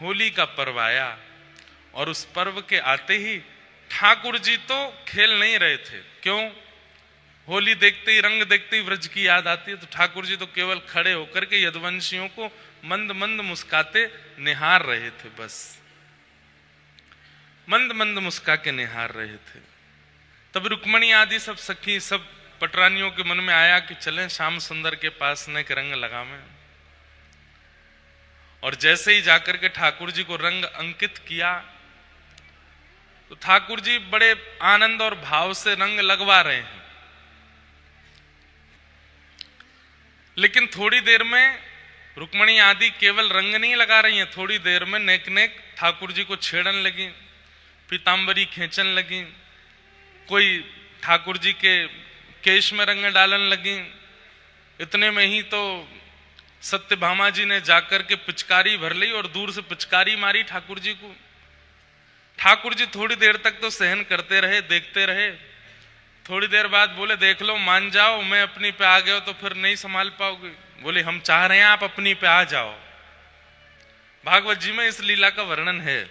होली का पर्व आया और उस पर्व के आते ही ठाकुर जी तो खेल नहीं रहे थे। क्यों? होली देखते ही, रंग देखते ही व्रज की याद आती है, तो ठाकुर जी तो केवल खड़े होकर के यदुवंशियों को मंद मंद मुस्काते निहार रहे थे। बस मंद मंद मुस्का के निहार रहे थे। तब रुक्मणी आदि सब सखी, सब पटरानियों के मन में आया कि चलें श्याम सुंदर के पास न एक रंग लगावें। और जैसे ही जाकर के ठाकुर जी को रंग अंकित किया तो ठाकुर जी बड़े आनंद और भाव से रंग लगवा रहे हैं। लेकिन थोड़ी देर में रुक्मणी आदि केवल रंग नहीं लगा रही हैं, थोड़ी देर में नेक नेक ठाकुर जी को छेड़न लगी, पीतांबरी खींचन लगी, कोई ठाकुर जी के केश में रंग डालन लगी। इतने में ही तो सत्यभामा जी ने जाकर के पिचकारी भर ली और दूर से पिचकारी मारी ठाकुर जी को। ठाकुर जी थोड़ी देर तक तो सहन करते रहे, देखते रहे। थोड़ी देर बाद बोले, देख लो, मान जाओ, मैं अपनी पे आ गया तो फिर नहीं संभाल पाओगे। बोले, हम चाह रहे हैं आप अपनी पे आ जाओ। भागवत जी में इस लीला का वर्णन है।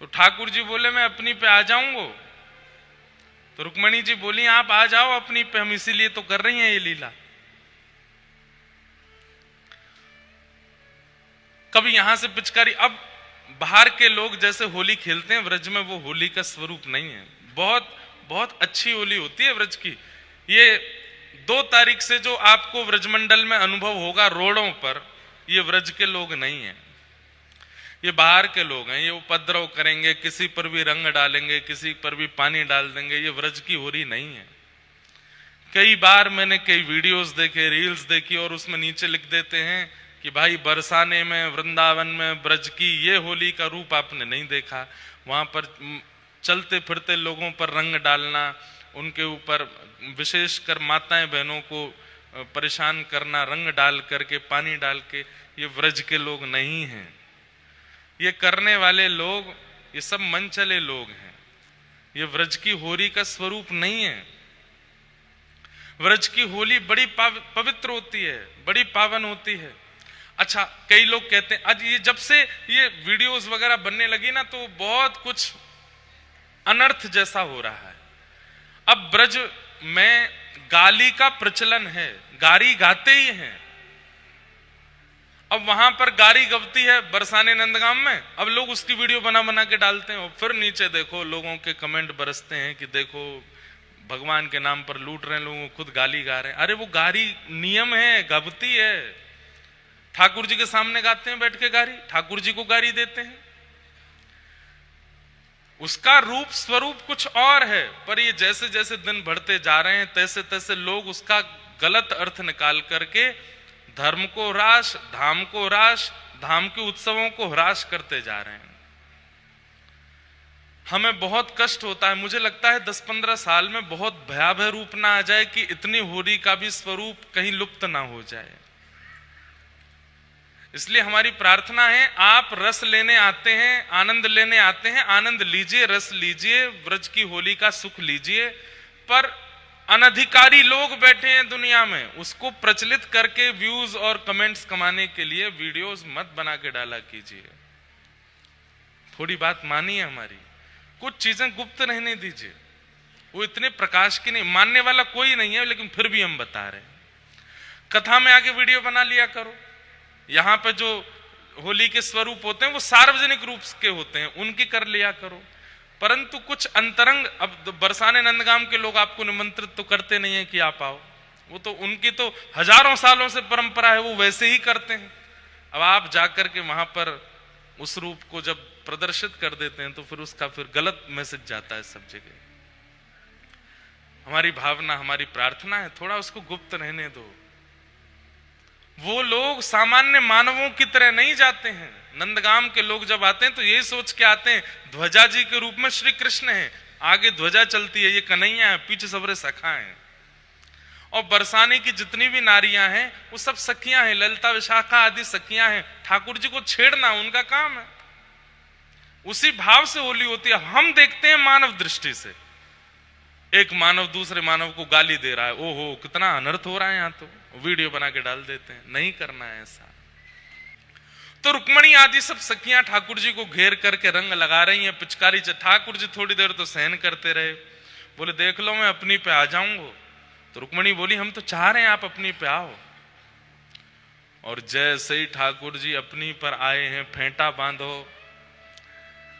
तो ठाकुर जी बोले, मैं अपनी पे आ जाऊंगा। तो रुक्मणी जी बोली, आप आ जाओ अपनी पे, हम इसीलिए तो कर रही हैं ये लीला। कभी यहां से पिचकारी। अब बाहर के लोग जैसे होली खेलते हैं, व्रज में वो होली का स्वरूप नहीं है। बहुत बहुत अच्छी होली होती है व्रज की। ये 2 तारीख से जो आपको व्रजमंडल में अनुभव होगा रोडों पर, ये व्रज के लोग नहीं है, ये बाहर के लोग हैं। ये उपद्रव करेंगे, किसी पर भी रंग डालेंगे, किसी पर भी पानी डाल देंगे। ये व्रज की होली नहीं है। कई बार मैंने कई वीडियोस देखे, रील्स देखी, और उसमें नीचे लिख देते हैं कि भाई बरसाने में, वृंदावन में ब्रज की ये होली का रूप आपने नहीं देखा। वहां पर चलते फिरते लोगों पर रंग डालना, उनके ऊपर विशेषकर माताएं बहनों को परेशान करना, रंग डाल करके, पानी डाल के, ये व्रज के लोग नहीं हैं। ये करने वाले लोग, ये सब मन चले लोग हैं। ये व्रज की होली का स्वरूप नहीं है। व्रज की होली बड़ी पवित्र होती है, बड़ी पावन होती है। अच्छा, कई लोग कहते हैं, आज ये जब से ये वीडियोस वगैरह बनने लगी ना, तो बहुत कुछ अनर्थ जैसा हो रहा है। अब ब्रज में गाली का प्रचलन है, गारी गाते ही हैं। अब वहां पर गारी गवती है बरसाने नंदगाम में, अब लोग उसकी वीडियो बना बना के डालते हैं। और फिर नीचे देखो लोगों के कमेंट बरसते हैं कि देखो भगवान के नाम पर लूट रहे हैं लोगों को, खुद गाली गा रहे हैं। अरे वो गारी नियम है, गवती है। ठाकुर जी के सामने गाते हैं बैठ के गारी, ठाकुर जी को गारी देते हैं। उसका रूप स्वरूप कुछ और है, पर ये जैसे जैसे दिन बढ़ते जा रहे हैं तैसे तैसे लोग उसका गलत अर्थ निकाल करके धर्म को ह्रास, धाम को ह्रास, धाम के उत्सवों को ह्रास करते जा रहे हैं। हमें बहुत कष्ट होता है। मुझे लगता है 10-15 साल में बहुत भयावह रूप ना आ जाए कि इतनी होली का भी स्वरूप कहीं लुप्त ना हो जाए। इसलिए हमारी प्रार्थना है, आप रस लेने आते हैं, आनंद लेने आते हैं, आनंद लीजिए, रस लीजिए, व्रज की होली का सुख लीजिए। पर अनधिकारी लोग बैठे हैं दुनिया में, उसको प्रचलित करके व्यूज और कमेंट्स कमाने के लिए वीडियोस मत बना के डाला कीजिए। थोड़ी बात मानिए हमारी, कुछ चीजें गुप्त रहने दीजिए। वो इतने प्रकाश की नहीं, मानने वाला कोई नहीं है, लेकिन फिर भी हम बता रहे हैं। कथा में आके वीडियो बना लिया करो। यहां पे जो होली के स्वरूप होते हैं वो सार्वजनिक रूप के होते हैं, उनकी कर लिया करो। परंतु कुछ अंतरंग, अब बरसाने नंदगाम के लोग आपको निमंत्रित तो करते नहीं है कि आप आओ, वो तो उनकी तो हजारों सालों से परंपरा है, वो वैसे ही करते हैं। अब आप जाकर के वहां पर उस रूप को जब प्रदर्शित कर देते हैं तो फिर उसका फिर गलत मैसेज जाता है सब जगह। हमारी भावना, हमारी प्रार्थना है, थोड़ा उसको गुप्त रहने दो। वो लोग सामान्य मानवों की तरह नहीं जाते हैं। नंदगाम के लोग जब आते हैं तो यही सोच के आते हैं ध्वजा जी के रूप में श्री कृष्ण है, आगे ध्वजा चलती है, ये कन्हैया है, पीछे सबरे सखा हैं। और बरसाने की जितनी भी नारियां हैं वो सब सखियां हैं, ललिता विशाखा आदि सखियां हैं। ठाकुर जी को छेड़ना उनका काम है। उसी भाव से होली होती है। हम देखते हैं मानव दृष्टि से, एक मानव दूसरे मानव को गाली दे रहा है, ओहो कितना अनर्थ हो रहा है, यहाँ तो वीडियो बना के डाल देते हैं। नहीं करना है ऐसा। तो रुक्मणी आदि सब सखियां ठाकुर जी को घेर करके रंग लगा रही हैं, पिचकारी से। ठाकुर जी थोड़ी देर तो सहन करते रहे, बोले देख लो मैं अपनी पे आ जाऊंगा। तो रुक्मणी बोली हम तो चाह रहे हैं आप अपनी पे आओ। और जैसे ही ठाकुर जी अपनी पर आए हैं, फेंटा बांधो।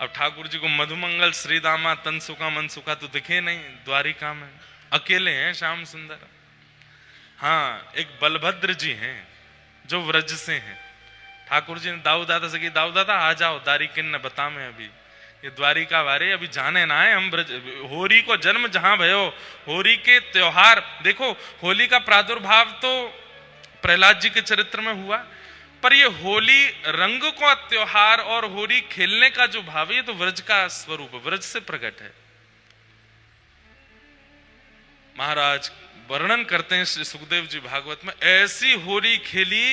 अब ठाकुर जी को मधुमंगल, श्रीदामा, तनसुका, मनसुका तो दिखे नहीं द्वारिका में, अकेले हैं श्याम सुंदर। हाँ, एक बलभद्र जी हैं जो व्रज से हैं। ठाकुर जी ने दाऊ दादा से कही, दाऊ दादा आ जाओ, दारिकिन ने बता में अभी ये द्वारिका वारे अभी जाने ना है हम ब्रज। होरी को जन्म जहां भयो, होरी के त्योहार देखो, होली का प्रादुर्भाव तो प्रहलाद जी के चरित्र में हुआ, पर ये होली रंग का त्योहार और होली खेलने का जो भाव है, ये तो व्रज का स्वरूप, व्रज से प्रकट है। महाराज वर्णन करते हैं श्री सुखदेव जी भागवत में, ऐसी होली खेली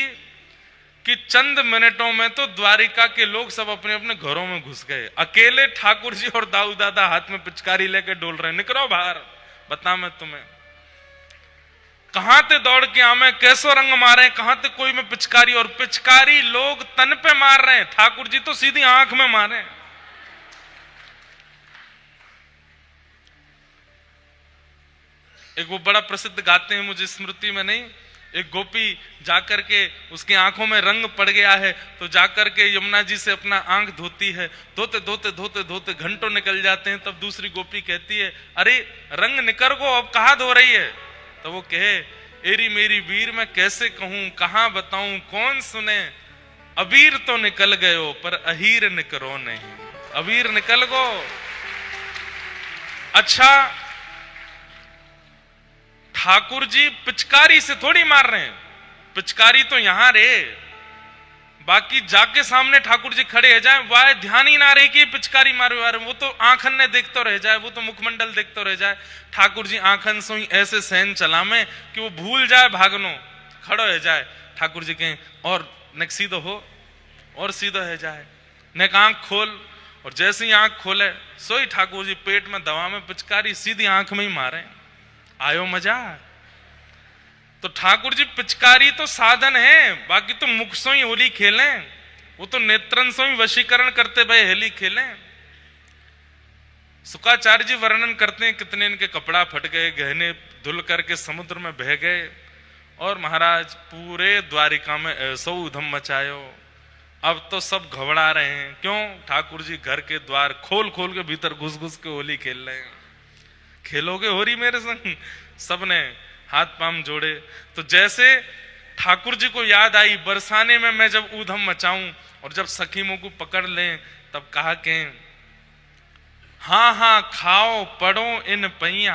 कि चंद मिनटों में तो द्वारिका के लोग सब अपने अपने घरों में घुस गए। अकेले ठाकुर जी और दाऊ दादा हाथ में पिचकारी लेके डोल रहे हैं, निकलो बाहर, बता मैं तुम्हें कहां ते दौड़ के आवे, कैसो रंग मारे, कहां ते कोई में पिचकारी, और पिचकारी लोग तन पे मार रहे हैं, ठाकुर जी तो सीधी आंख में मारे। एक वो बड़ा प्रसिद्ध गाते हैं, मुझे स्मृति में नहीं, एक गोपी जाकर के उसकी आंखों में रंग पड़ गया है, तो जाकर के यमुना जी से अपना आंख धोती है, धोते धोते धोते धोते घंटों निकल जाते हैं। तब दूसरी गोपी कहती है, अरे रंग निकर गो, अब कहां धो रही है? तो वो कहे, एरी मेरी वीर मैं कैसे कहूं, कहां बताऊं, कौन सुने, अबीर तो निकल गयो पर अहीर निकरो नहीं, अबीर निकल गो। अच्छा, ठाकुर जी पिचकारी से थोड़ी मार रहे हैं, पिचकारी तो यहां रे, बाकी जाके सामने ठाकुर जी खड़े है जाए, वह ध्यान ही ना रहे कि पिचकारी मारे, वो तो आंखन ने देखते रह जाए, वो तो मुखमंडल देखते रह जाए। ठाकुर जी आंखन से ही ऐसे सहन चला में कि वो भूल जाए भागनो, खड़ो है जाए। ठाकुर जी कहें और नेक सीधो हो, और सीधो है जाए, नेक आंख खोल, और जैसे ही आंख खोले सोई ठाकुर जी पेट में दवा में पिचकारी सीधी आंख में ही मारे। आयो मजा। तो ठाकुर जी पिचकारी तो साधन है, बाकी तो मुख से ही होली खेलें, वो तो नेत्रन से ही वशीकरण करते भाई हेली खेलें। शुक्राचार्य जी वर्णन करते हैं कितने इनके कपड़ा फट गए, गहने धुल करके समुद्र में बह गए, और महाराज पूरे द्वारिका में ऐसो उधम मचायो। अब तो सब घबरा रहे हैं, क्यों? ठाकुर जी घर के द्वार खोल खोल के भीतर घुस घुस के होली खेल रहे हैं। खेलोगे होरी मेरे संग? सबने हाथ पांव जोड़े। तो जैसे ठाकुर जी को याद आई, बरसाने में मैं जब ऊधम मचाऊं और जब सखी मुंह को पकड़ लें, तब कहा के हाँ हाँ खाओ पड़ो इन पैया,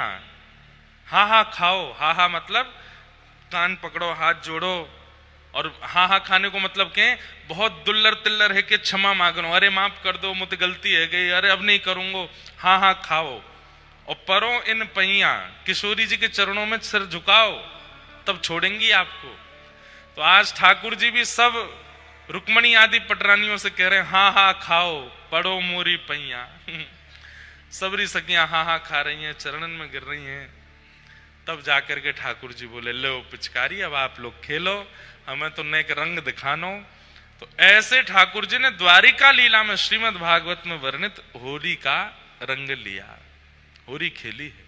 हाँ हाँ खाओ, हाँ हाँ मतलब कान पकड़ो, हाथ जोड़ो, और हाँ हाँ खाने को मतलब के बहुत दुल्लर तिल्लर है कि क्षमा मांगनो, अरे माफ कर दो मुझे गलती है गई, अरे अब नहीं करूंगा, हाँ हाँ खाओ, और परो इन पैया, किशोरी जी के चरणों में सिर झुकाओ, तब छोड़ेंगी आपको। तो आज ठाकुर जी भी सब रुक्मणी आदि पटरानियों से कह रहे हैं, हाँ हाँ खाओ पड़ो मोरी पैया। सबरी सखियां हाँ हाँ खा रही हैं, चरणन में गिर रही हैं। तब जाकर के ठाकुर जी बोले, लो पिचकारी अब आप लोग खेलो, हमें तो नेक रंग दिखानो। तो ऐसे ठाकुर जी ने द्वारिका लीला में श्रीमद् भागवत में वर्णित होली का रंग लिया, होली खेली है।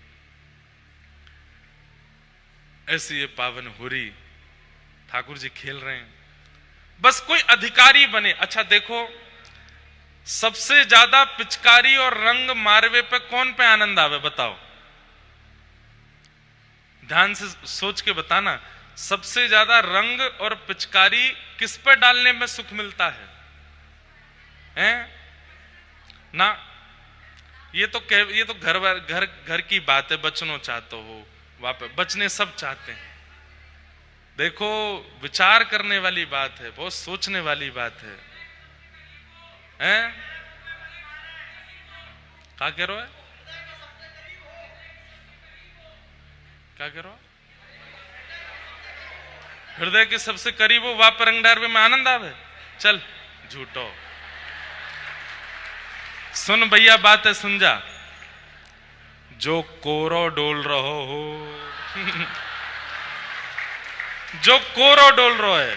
ऐसी ये पावन होली ठाकुर जी खेल रहे हैं, बस कोई अधिकारी बने। अच्छा देखो, सबसे ज्यादा पिचकारी और रंग मारवे पे कौन पे आनंद आवे बताओ? ध्यान से सोच के बताना, सबसे ज्यादा रंग और पिचकारी किस पे डालने में सुख मिलता है? हैं? ना, ये तो घर की बात है, बचनो चाहते हो वापस, बचने सब चाहते हैं। देखो विचार करने वाली बात है, बहुत सोचने वाली बात है। हैं? क्या कह रहे हो? क्या कह रहे हो? हृदय के सबसे करीब हो, वाप रंग डारवे में आनंद आवे? चल झूठो, सुन भैया बात है, सुन जा। जो कोरो डोल रहो हो जो कोरो डोल रहो है,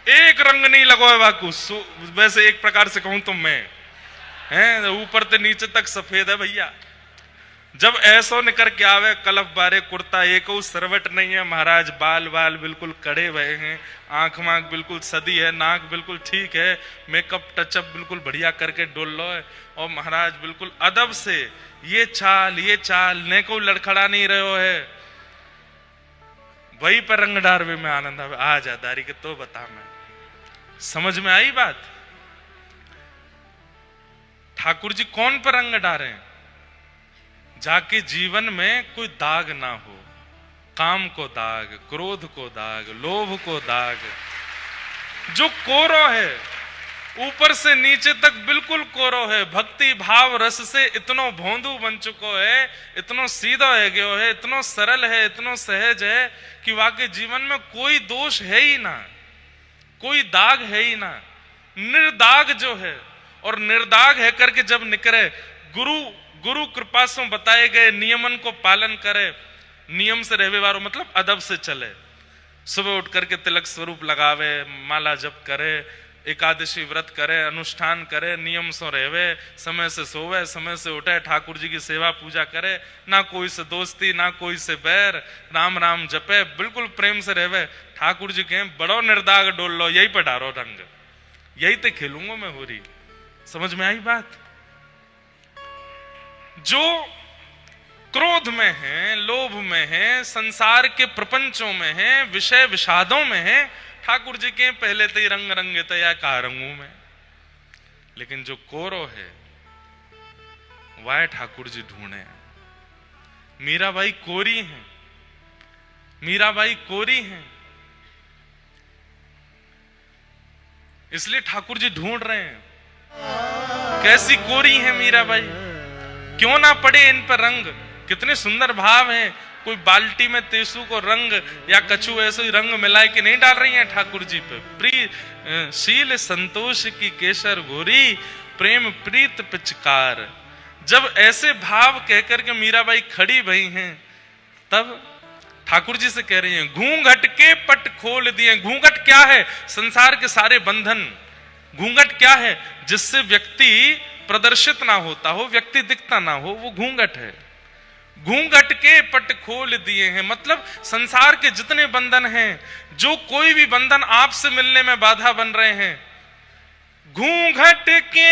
एक रंग नहीं लगो है बाकू। वैसे एक प्रकार से कहूं तो मैं हैं, ऊपर से नीचे तक सफेद है भैया। जब ऐसो निकर के आवे कलफ बारे कुर्ता, एक सरवट नहीं है महाराज, बाल बाल बिल्कुल कड़े हुए हैं, आंख मांख बिल्कुल सदी है, नाक बिल्कुल ठीक है, मेकअप टचअप बिल्कुल बढ़िया करके डोल लो है, और महाराज बिल्कुल अदब से ये चाल ने को लड़खड़ा नहीं रहे हो है। वही पर रंग डारवे में आनंद आवे। आ जा दारी के तो बता, मैं समझ में आई बात। ठाकुर जी कौन पर रंग डारे हैं? जाके जीवन में कोई दाग ना हो, काम को दाग, क्रोध को दाग, लोभ को दाग, जो कोरो है ऊपर से नीचे तक बिल्कुल कोरो है, भक्ति भाव रस से इतनो भोंदू बन चुको है, इतनो सीधा है गयो है, इतनो सरल है, इतनो सहज है कि वाकई जीवन में कोई दोष है ही ना, कोई दाग है ही ना, निर्दाग जो है। और निर्दाग है करके जब निकले, गुरु कृपा से बताए गए नियमन को पालन करे, नियम से रहवे वारो मतलब अदब से चले, सुबह उठ करके तिलक स्वरूप लगावे, माला जप करे, एकादशी व्रत करे, अनुष्ठान करे, नियम से रहवे, समय से सोवे, समय से उठे, ठाकुर जी की सेवा पूजा करे, ना कोई से दोस्ती ना कोई से बैर, राम राम जपे, बिल्कुल प्रेम से रहवे। ठाकुर जी कहें बड़ो निर्दाग डोल लो, यही पे डारो रंग, यही ते खेलूंगा मैं होरी। समझ में आई बात? जो क्रोध में है, लोभ में है, संसार के प्रपंचों में है, विषय विषादों में है, ठाकुर जी के पहले तो ही रंग रंगे तया का रंगों में। लेकिन जो कोरो है वह ठाकुर जी ढूंढे। मीराबाई कोरी हैं, मीराबाई कोरी हैं, इसलिए ठाकुर जी ढूंढ रहे हैं कैसी कोरी है मीराबाई, क्यों ना पड़े इन पर रंग। कितने सुंदर भाव हैं। कोई बाल्टी में तेसु को रंग या कछु ऐसे ही रंग मिलाए के नहीं डाल रही हैं ठाकुर जी पे। प्रिय शील संतोष की केसर घोरी, प्रेम प्रीत पिचकार। जब ऐसे भाव कहकर के मीराबाई खड़ी भई हैं, तब ठाकुर जी से कह रही हैं घूंघट के पट खोल दिए। घूंघट क्या है? संसार के सारे बंधन। घूंघट क्या है? जिससे व्यक्ति प्रदर्शित ना होता हो, व्यक्ति दिखता ना हो, वो घूंघट है। घूंघट के पट खोल दिए हैं मतलब संसार के जितने बंधन हैं, जो कोई भी बंधन आपसे मिलने में बाधा बन रहे हैं, घूंघट के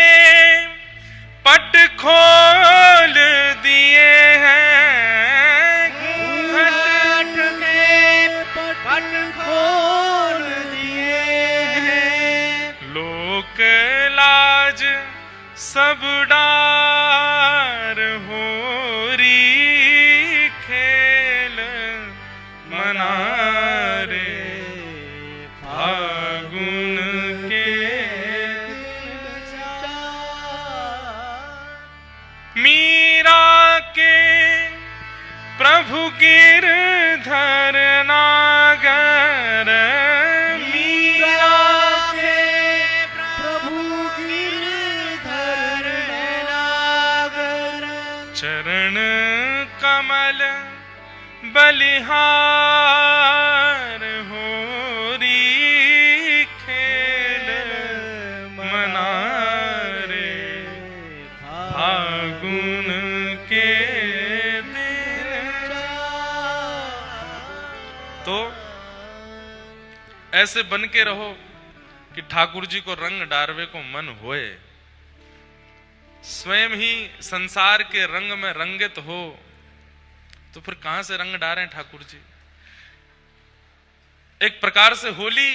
पट खोल दिए हैं। घूंघट के पट खोल दिए हैं। लोक लाज सब डार होरी, खेल मनारे फागुन के। मीरा के प्रभु गिरधर नागर, चरण कमल बलिहार होरी, खेल मनारे फागुन के दिन। तो ऐसे बन के रहो कि ठाकुर जी को रंग डारवे को मन होए, स्वयं ही संसार के रंग में रंगित हो, तो फिर कहां से रंग डालें ठाकुर जी। एक प्रकार से होली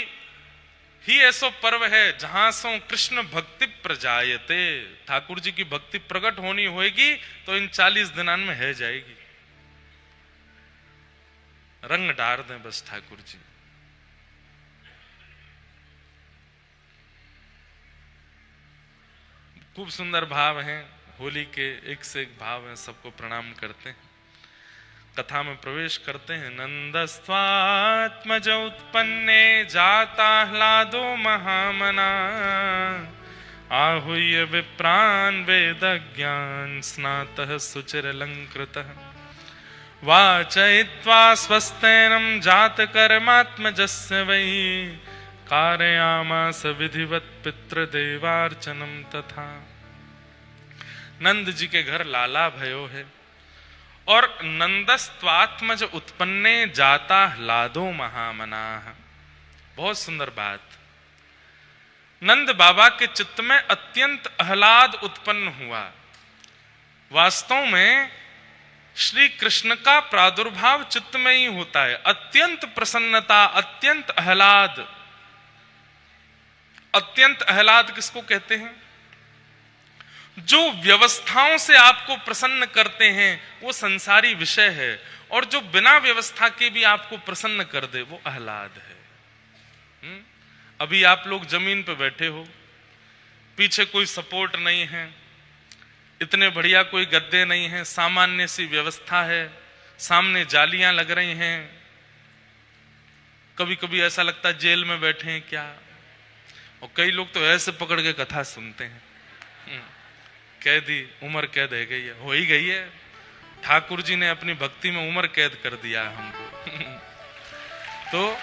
ही ऐसा पर्व है जहां सो कृष्ण भक्ति प्रजायते। ठाकुर जी की भक्ति प्रकट होनी होगी तो इन 40 दिनों में है जाएगी। रंग डार दें बस ठाकुर जी। खूब सुंदर भाव हैं होली के, एक से एक भाव हैं, सबको प्रणाम करते हैं। कथा में प्रवेश करते हैं। नंदस्त्वात्मज उत्पन्ने जाता ह्लादो महामना, आहूय विप्रान वेद ज्ञान स्नातः सुचिरलंकृतः, वाचयित्वा स्वस्तेनं जात कर्मात्मजस्य वै, कारयामास विधिवत पितृदेवार्चनम तथा। नंद जी के घर लाला भयो है और नंदस्त्वात्मज उत्पन्ने जाता ह्लादो महामनाः। बहुत सुंदर बात। नंद बाबा के चित्त में अत्यंत आह्लाद उत्पन्न हुआ। वास्तव में श्री कृष्ण का प्रादुर्भाव चित्त में ही होता है। अत्यंत प्रसन्नता, अत्यंत आह्लाद। अत्यंत आह्लाद किसको कहते हैं? जो व्यवस्थाओं से आपको प्रसन्न करते हैं वो संसारी विषय है, और जो बिना व्यवस्था के भी आपको प्रसन्न कर दे वो आह्लाद है। अभी आप लोग जमीन पे बैठे हो, पीछे कोई सपोर्ट नहीं है, इतने बढ़िया कोई गद्दे नहीं है, सामान्य सी व्यवस्था है, सामने जालियां लग रही हैं। कभी कभी ऐसा लगता है जेल में बैठे हैं क्या। और कई लोग तो ऐसे पकड़ के कथा सुनते हैं, कैदी उम्र कैद है गई है, हो ही गई है। ठाकुर जी ने अपनी भक्ति में उम्र कैद कर दिया हमको। तो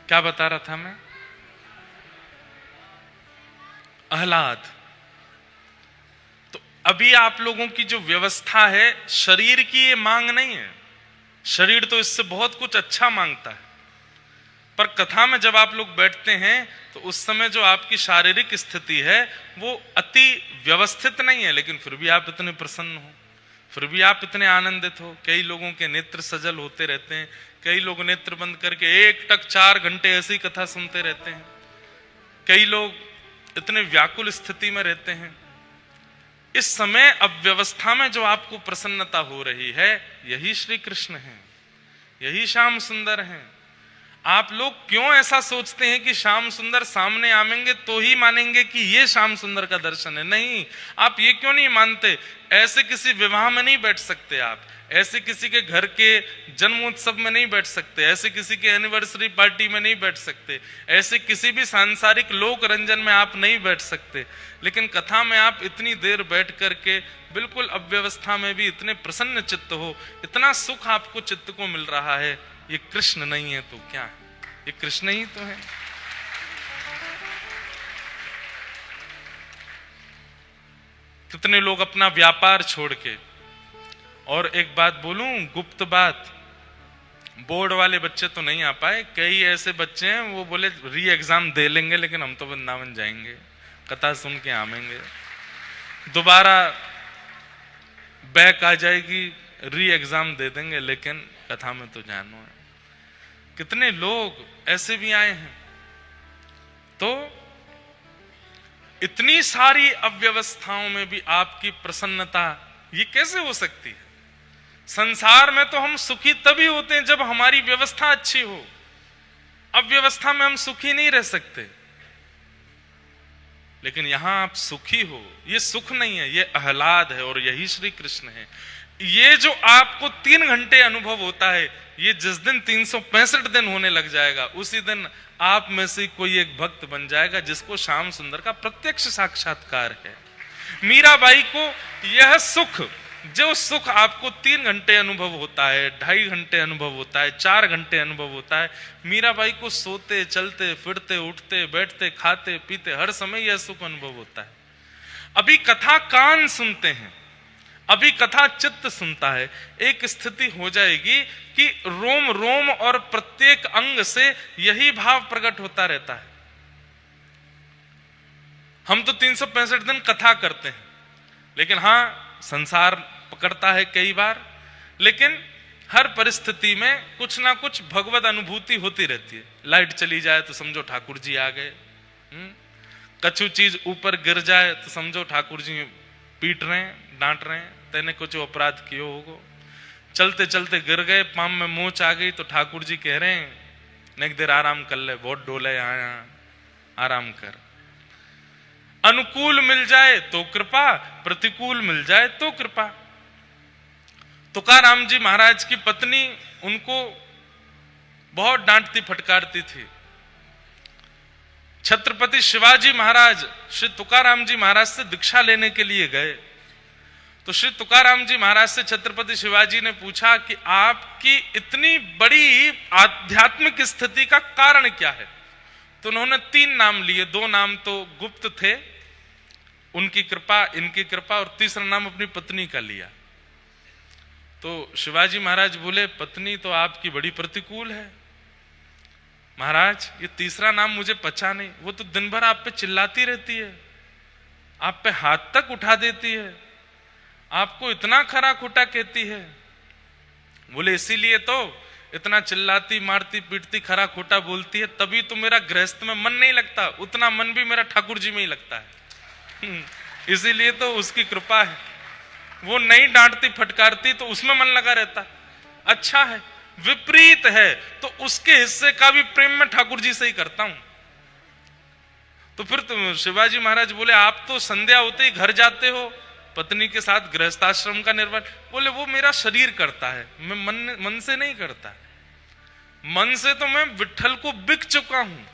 क्या बता रहा था मैं? आह्लाद। तो अभी आप लोगों की जो व्यवस्था है, शरीर की ये मांग नहीं है। शरीर तो इससे बहुत कुछ अच्छा मांगता है, पर कथा में जब आप लोग बैठते हैं तो उस समय जो आपकी शारीरिक स्थिति है वो अति व्यवस्थित नहीं है, लेकिन फिर भी आप इतने प्रसन्न हो, फिर भी आप इतने आनंदित हो। कई लोगों के नेत्र सजल होते रहते हैं, कई लोग नेत्र बंद करके एक टक 4 घंटे ऐसी कथा सुनते रहते हैं, कई लोग इतने व्याकुल स्थिति में रहते हैं। इस समय अव्यवस्था में जो आपको प्रसन्नता हो रही है, यही श्री कृष्ण है, यही श्याम सुंदर है। आप लोग क्यों ऐसा सोचते हैं कि श्याम सुंदर सामने आएंगे तो ही मानेंगे कि ये श्याम सुंदर का दर्शन है? नहीं, आप ये क्यों नहीं मानते? ऐसे किसी विवाह में नहीं बैठ सकते आप, ऐसे किसी के घर के जन्मोत्सव में नहीं बैठ सकते, ऐसे किसी के एनिवर्सरी पार्टी में नहीं बैठ सकते, ऐसे किसी भी सांसारिक लोक रंजन में आप नहीं बैठ सकते। लेकिन कथा में आप इतनी देर बैठ करके बिल्कुल अव्यवस्था में भी इतने प्रसन्न चित्त हो, इतना सुख आपको चित्त को मिल रहा है। ये कृष्ण नहीं है तो क्या है? ये कृष्ण ही तो है। कितने लोग अपना व्यापार छोड़ के, और एक बात बोलूं, गुप्त बात, बोर्ड वाले बच्चे तो नहीं आ पाए, कई ऐसे बच्चे हैं वो बोले री एग्जाम दे लेंगे लेकिन हम तो वृंदावन जाएंगे, कथा सुन के आवेंगे, दोबारा बैक आ जाएगी, री एग्जाम दे देंगे लेकिन कथा में तो जानो है। कितने लोग ऐसे भी आए हैं। तो इतनी सारी अव्यवस्थाओं में भी आपकी प्रसन्नता, ये कैसे हो सकती है? संसार में तो हम सुखी तभी होते हैं जब हमारी व्यवस्था अच्छी हो। अव्यवस्था में हम सुखी नहीं रह सकते। लेकिन यहां आप सुखी हो, ये सुख नहीं है, ये आह्लाद है, और यही श्री कृष्ण है। ये जो आपको 3 घंटे अनुभव होता है, ये जिस दिन 365 दिन होने लग जाएगा, उसी दिन आप में से कोई एक भक्त बन जाएगा जिसको श्याम सुंदर का प्रत्यक्ष साक्षात्कार है। मीराबाई को यह सुख, जो सुख आपको 3 घंटे अनुभव होता है, 2.5 घंटे अनुभव होता है, 4 घंटे अनुभव होता है, मीराबाई को सोते चलते फिरते उठते बैठते खाते पीते हर समय यह सुख अनुभव होता है। अभी कथा कान सुनते हैं, अभी कथा चित्त सुनता है। एक स्थिति हो जाएगी कि रोम रोम और प्रत्येक अंग से यही भाव प्रकट होता रहता है। हम तो 365 दिन कथा करते हैं, लेकिन हाँ, संसार पकड़ता है कई बार, लेकिन हर परिस्थिति में कुछ ना कुछ भगवत अनुभूति होती रहती है। लाइट चली जाए तो समझो ठाकुर जी आ गए, कछु चीज ऊपर गिर जाए तो समझो ठाकुर जी पीट रहे हैं, डांट रहे हैं, तेने कुछ अपराध कियो होगो। चलते चलते गिर गए, पाम में मोच आ गई तो ठाकुर जी कह रहे हैं नेक देर आराम कर ले, बहुत डोले यहाँ आराम कर। अनुकूल मिल जाए तो कृपा, प्रतिकूल मिल जाए तो कृपा। तुकाराम जी महाराज की पत्नी उनको बहुत डांटती फटकारती थी। छत्रपति शिवाजी महाराज श्री तुकाराम जी महाराज से दीक्षा लेने के लिए गए तो श्री तुकाराम जी महाराज से छत्रपति शिवाजी ने पूछा कि आपकी इतनी बड़ी आध्यात्मिक स्थिति का कारण क्या है? तो उन्होंने 3 नाम लिए, 2 नाम तो गुप्त थे, उनकी कृपा, इनकी कृपा, और तीसरा नाम अपनी पत्नी का लिया। तो शिवाजी महाराज बोले, पत्नी तो आपकी बड़ी प्रतिकूल है महाराज, ये तीसरा नाम मुझे पचा नहीं। वो तो दिन भर आप पे चिल्लाती रहती है, आप पे हाथ तक उठा देती है, आपको इतना खरा खोटा कहती है। बोले इसीलिए तो इतना चिल्लाती मारती पीटती खरा खोटा बोलती है, तभी तो मेरा गृहस्थ में मन नहीं लगता, उतना मन भी मेरा ठाकुर जी में ही लगता है। इसीलिए तो उसकी कृपा है, वो नहीं डांटती फटकारती तो उसमें मन लगा रहता। अच्छा है, विपरीत है तो उसके हिस्से का भी प्रेम में ठाकुर जी से ही करता हूं। तो फिर तो शिवाजी महाराज बोले, आप तो संध्या होते ही घर जाते हो, पत्नी के साथ गृहस्थाश्रम का निर्वहन। बोले वो मेरा शरीर करता है, मैं मन से नहीं करता। मन से तो मैं विट्ठल को बिक चुका हूं,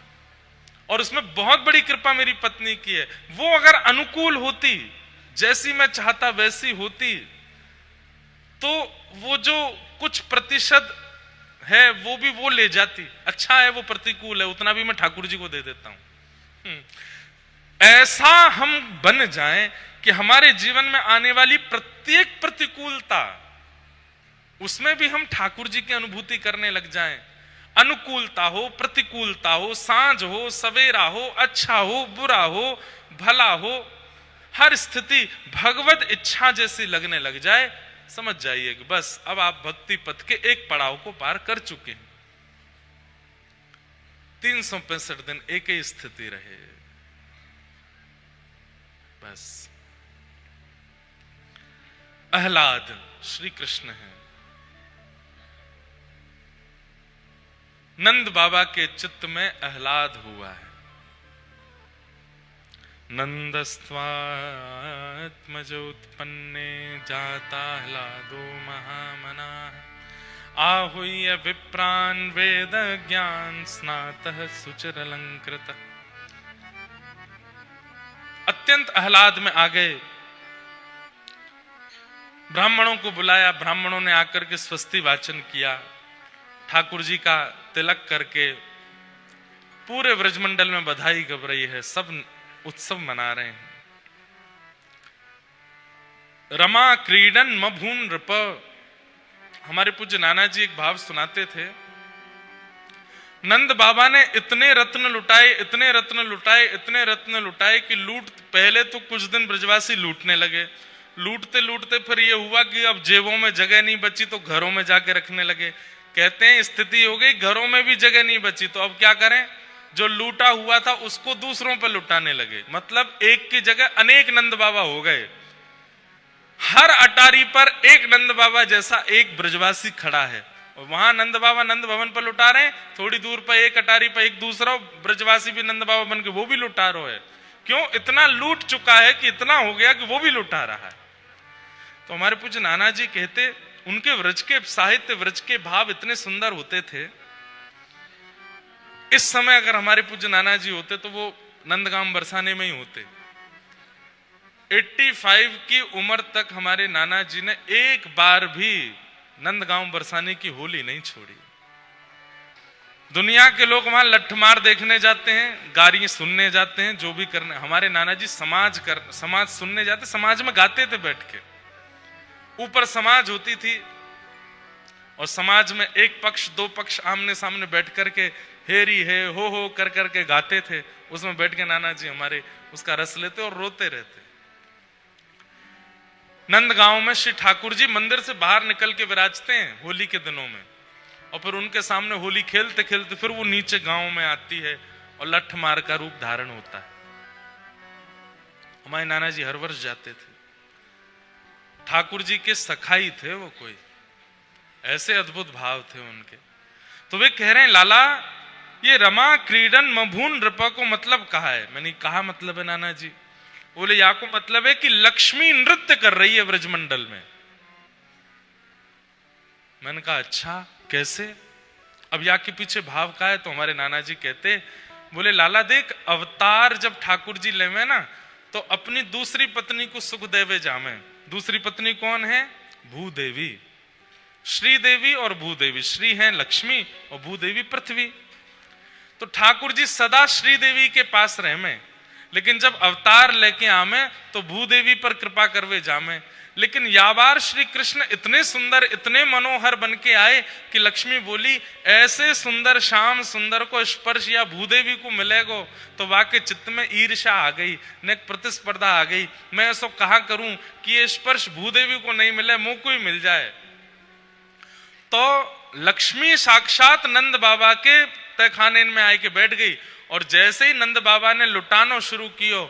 और उसमें बहुत बड़ी कृपा मेरी पत्नी की है। वो अगर अनुकूल होती, जैसी मैं चाहता वैसी होती, तो वो जो कुछ प्रतिशत है वो भी वो ले जाती। अच्छा है वो प्रतिकूल है, उतना भी मैं ठाकुर जी को दे देता हूं। ऐसा हम बन जाएं कि हमारे जीवन में आने वाली प्रत्येक प्रतिकूलता, उसमें भी हम ठाकुर जी की अनुभूति करने लग जाएं। अनुकूलता हो, प्रतिकूलता हो, सांझ हो, सवेरा हो, अच्छा हो, बुरा हो, भला हो, हर स्थिति भगवत इच्छा जैसी लगने लग जाए, समझ जाइए कि बस अब आप भक्ति पथ के एक पड़ाव को पार कर चुके हैं। 365 दिन एक ही स्थिति रहे बस। आह्लाद श्री कृष्ण है। नंद बाबा के चित्त में आह्लाद हुआ है। नंदस्त्वात्मजोत्पन्ने जाताह्लादो महामना आहूय विप्रान् वेद ज्ञान स्नातः सुचिरलंकृत। अत्यंत आह्लाद में आ गए, ब्राह्मणों को बुलाया, ब्राह्मणों ने आकर के स्वस्ति वाचन किया, ठाकुर जी का तिलक करके पूरे व्रजमंडल में बधाई गब रही है, सब उत्सव मना रहे हैं। रमा क्रीडन मभून नृप। हमारे पूज्य नाना जी एक भाव सुनाते थे, नंद बाबा ने इतने रत्न लुटाए, इतने रत्न लुटाए, इतने रत्न लुटाए कि पहले तो कुछ दिन ब्रजवासी लूटने लगे, लूटते लूटते फिर ये हुआ कि अब जेबों में जगह नहीं बची तो घरों में जाके रखने लगे। कहते हैं स्थिति हो गई घरों में भी जगह नहीं बची, तो अब क्या करें, जो लूटा हुआ था उसको दूसरों पर लुटाने लगे। मतलब एक की जगह अनेक नंद बाबा हो गए, हर अटारी पर एक नंद बाबा जैसा एक ब्रजवासी खड़ा है, और वहां नंद बाबा नंद भवन पर लुटा रहे हैं, थोड़ी दूर पर एक अटारी पर एक दूसरा ब्रजवासी भी नंद बाबा बन के वो भी लुटा रहा है। क्यों? इतना लूट चुका है कि इतना हो गया कि वो भी लुटा रहा है। तो हमारे पूज्य नाना जी कहते, उनके व्रज के साहित्य, व्रज के भाव इतने सुंदर होते थे। इस समय अगर हमारे पूज्य नाना जी होते तो वो नंदगांव बरसाने में ही होते। 85 की उम्र तक हमारे नाना जी ने एक बार भी नंदगांव बरसाने की होली नहीं छोड़ी। दुनिया के लोग वहां लठमार देखने जाते हैं, गारी सुनने जाते हैं, जो भी करने, हमारे नाना जी समाज सुनने जाते, समाज में गाते थे बैठ के। ऊपर समाज होती थी और समाज में एक पक्ष दो पक्ष आमने सामने बैठ करके हेरी है हो कर करके गाते थे। उसमें बैठ के नाना जी हमारे उसका रस लेते और रोते रहते। नंदगांव में श्री ठाकुर जी मंदिर से बाहर निकल के विराजते हैं होली के दिनों में, और फिर उनके सामने होली खेलते खेलते फिर वो नीचे गांव में आती है और लठ मार का रूप धारण होता है। हमारे नाना जी हर वर्ष जाते थे। ठाकुर जी के सखाई थे वो, कोई ऐसे अद्भुत भाव थे उनके। तो वे कह रहे हैं, लाला ये रमा क्रीडन मभून नृप को मतलब कहा है। मैंने कहा मतलब है नाना जी? बोले या को मतलब है कि लक्ष्मी नृत्य कर रही है व्रजमंडल में। मैंने कहा अच्छा कैसे? अब या के पीछे भाव का है? तो हमारे नाना जी कहते, बोले लाला देख, अवतार जब ठाकुर जी लेवे ना तो अपनी दूसरी पत्नी को सुख देवे जामे। दूसरी पत्नी कौन है? भूदेवी। श्रीदेवी और भूदेवी, श्री हैं लक्ष्मी और भूदेवी पृथ्वी। तो ठाकुर जी सदा श्रीदेवी के पास रहे में, लेकिन जब अवतार लेके आमे तो भूदेवी पर कृपा करवे जामे। लेकिन याबार श्री कृष्ण इतने सुंदर, इतने मनोहर बन के आए कि लक्ष्मी बोली ऐसे सुंदर श्याम सुंदर को स्पर्श या भूदेवी को मिलेगो तो वाके चित्त में ईर्ष्या आ गई, न प्रतिस्पर्धा आ गई। मैं ऐसा कहा करूं कि ये स्पर्श भूदेवी को नहीं मिले, मुंह को ही मिल जाए। तो लक्ष्मी साक्षात नंद बाबा के तहखाने में आके बैठ गई, और जैसे ही नंद बाबा ने लुटानो शुरू कियो,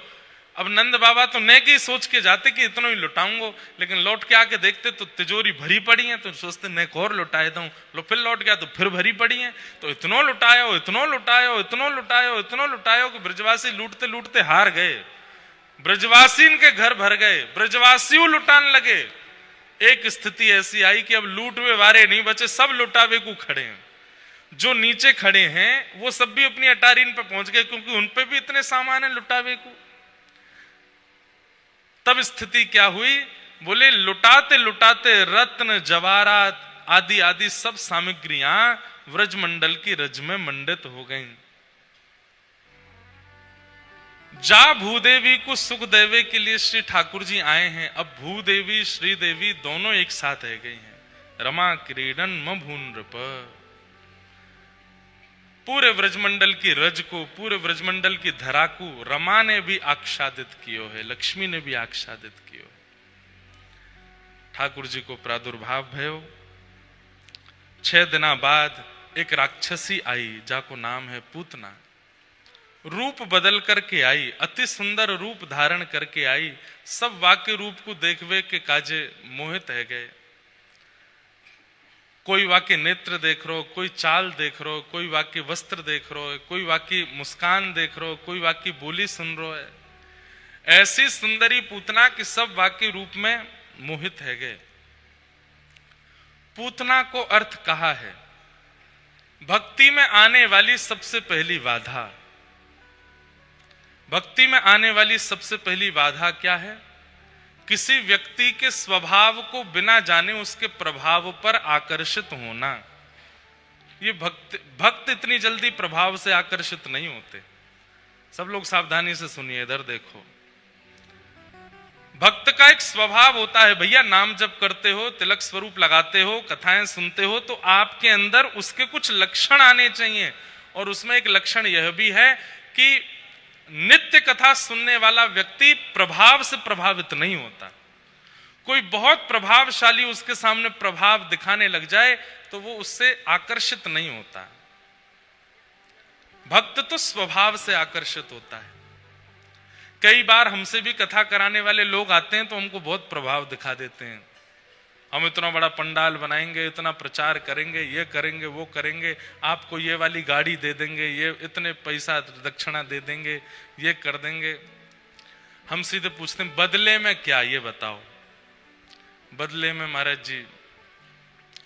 अब नंद बाबा तो ने की सोच के जाते कि इतना ही लुटाऊंगो, लेकिन लौट के आके देखते तो तिजोरी भरी पड़ी है, तो सोचते ने और लुटाए दूं। लो फिर लौट गया तो फिर भरी पड़ी है, तो इतनो लुटायो, इतनो लुटायो, इतनो लुटायो, इतनो लुटायो कि ब्रजवासी लूटते लूटते हार गए। ब्रजवासी के घर भर गए, ब्रजवासी लुटान लगे। एक स्थिति ऐसी आई कि अब लूटवे वारे नहीं बचे, सब लुटावे को खड़े हैं। जो नीचे खड़े हैं वो सब भी अपनी अटारीन पे पहुंच गए, क्योंकि उनपे भी इतने सामान है लुटावे को। तब स्थिति क्या हुई? बोले लुटाते लुटाते रत्न जवाहरात आदि आदि सब सामग्रियां व्रजमंडल की रज में मंडित हो गईं। जा भूदेवी को सुख देवे के लिए श्री ठाकुर जी आए हैं। अब भूदेवी श्रीदेवी दोनों एक साथ रह गई हैं। रमा क्रीडन मभून नृप, पूरे व्रजमंडल की रज को, पूरे व्रजमंडल की धरा को रमा ने भी आच्छादित कियो है, लक्ष्मी ने भी आच्छादित कियो है। ठाकुर जी को प्रादुर्भाव भयो। 6 दिना बाद एक राक्षसी आई, जाको नाम है पूतना। रूप बदल करके आई, अति सुंदर रूप धारण करके आई। सब वाक्य रूप को देखवे के काजे मोहित है गए। कोई वाक्य नेत्र देख रो, कोई चाल देख रो, कोई वाक्य वस्त्र देख रो, कोई वाक्य मुस्कान देख रो, कोई वाक्य बोली सुन रो है। ऐसी सुंदरी पूतना कि सब वाक्य रूप में मोहित है गए। पूतना को अर्थ कहा है भक्ति में आने वाली सबसे पहली बाधा। भक्ति में आने वाली सबसे पहली बाधा क्या है? किसी व्यक्ति के स्वभाव को बिना जाने उसके प्रभाव पर आकर्षित होना। ये भक्त इतनी जल्दी प्रभाव से आकर्षित नहीं होते। सब लोग सावधानी से सुनिए, इधर देखो। भक्त का एक स्वभाव होता है, भैया नाम जप करते हो, तिलक स्वरूप लगाते हो, कथाएं सुनते हो, तो आपके अंदर उसके कुछ लक्षण आने चाहिए। और उसमें एक लक्षण यह भी है कि नित्य कथा सुनने वाला व्यक्ति प्रभाव से प्रभावित नहीं होता। कोई बहुत प्रभावशाली उसके सामने प्रभाव दिखाने लग जाए तो वो उससे आकर्षित नहीं होता। भक्त तो स्वभाव से आकर्षित होता है। कई बार हमसे भी कथा कराने वाले लोग आते हैं तो हमको बहुत प्रभाव दिखा देते हैं। हम इतना बड़ा पंडाल बनाएंगे, इतना प्रचार करेंगे, ये करेंगे, वो करेंगे, आपको ये वाली गाड़ी दे देंगे, ये इतने पैसा दक्षिणा दे देंगे, ये कर देंगे। हम सीधे पूछते हैं बदले में क्या, ये बताओ। बदले में महाराज जी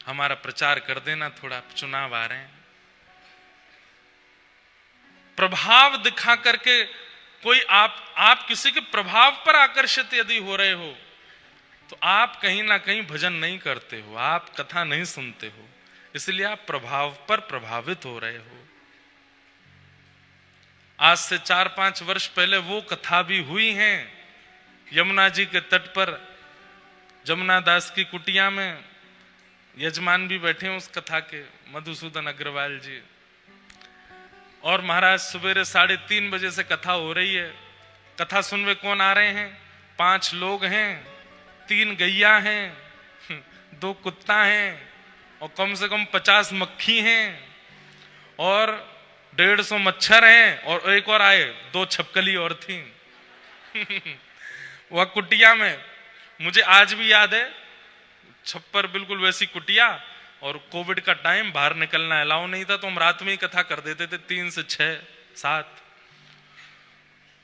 हमारा प्रचार कर देना, थोड़ा चुनाव आ रहे हैं। प्रभाव दिखा करके कोई आप किसी के प्रभाव पर आकर्षित यदि हो रहे हो तो आप कहीं ना कहीं भजन नहीं करते हो, आप कथा नहीं सुनते हो, इसलिए आप प्रभाव पर प्रभावित हो रहे हो। आज से 4-5 वर्ष पहले वो कथा भी हुई है यमुना जी के तट पर, जमुना दास की कुटिया में। यजमान भी बैठे हैं उस कथा के, मधुसूदन अग्रवाल जी। और महाराज सवेरे 3:30 बजे से कथा हो रही है। कथा सुनवे कौन आ रहे हैं? 5 लोग हैं, 3 गैया हैं, 2 कुत्ता हैं, और कम से कम 50 मक्खी हैं, और 150 मच्छर हैं, और एक और आए 2 छपकली और थी वह कुटिया में। मुझे आज भी याद है, छप्पर बिल्कुल वैसी कुटिया, और कोविड का टाइम, बाहर निकलना अलाउ नहीं था, तो हम रात में ही कथा कर देते थे 3 से 6, 7।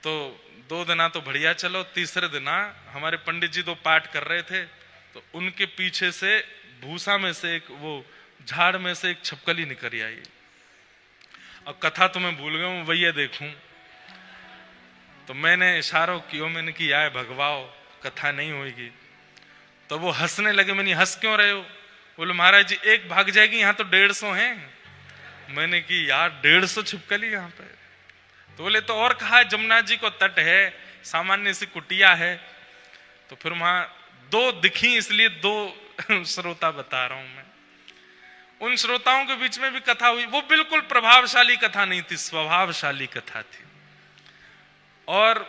तो 2 दिना तो बढ़िया चलो, तीसरे दिना हमारे पंडित जी 2 पाठ कर रहे थे, तो उनके पीछे से भूसा में से एक, वो झाड़ में से एक छपकली निकल आई। अब कथा तो मैं भूल गया हूं, वही देखूं। तो मैंने इशारों किया, मैंने कि आए भगवाओ, कथा नहीं होगी। तो वो हंसने लगे। मैंने हंस क्यों रहे हो? बोले महाराज जी एक भाग जाएगी, यहाँ तो 150 हैं। मैंने की यार 150 छिपकली यहाँ पे? तो बोले तो और कहा है, जमुना जी को तट है, सामान्य सी कुटिया है। तो फिर वहां 2 दिखी, इसलिए 2 श्रोता बता रहा हूं मैं। उन श्रोताओं के बीच में भी कथा हुई। वो बिल्कुल प्रभावशाली कथा नहीं थी, स्वभावशाली कथा थी। और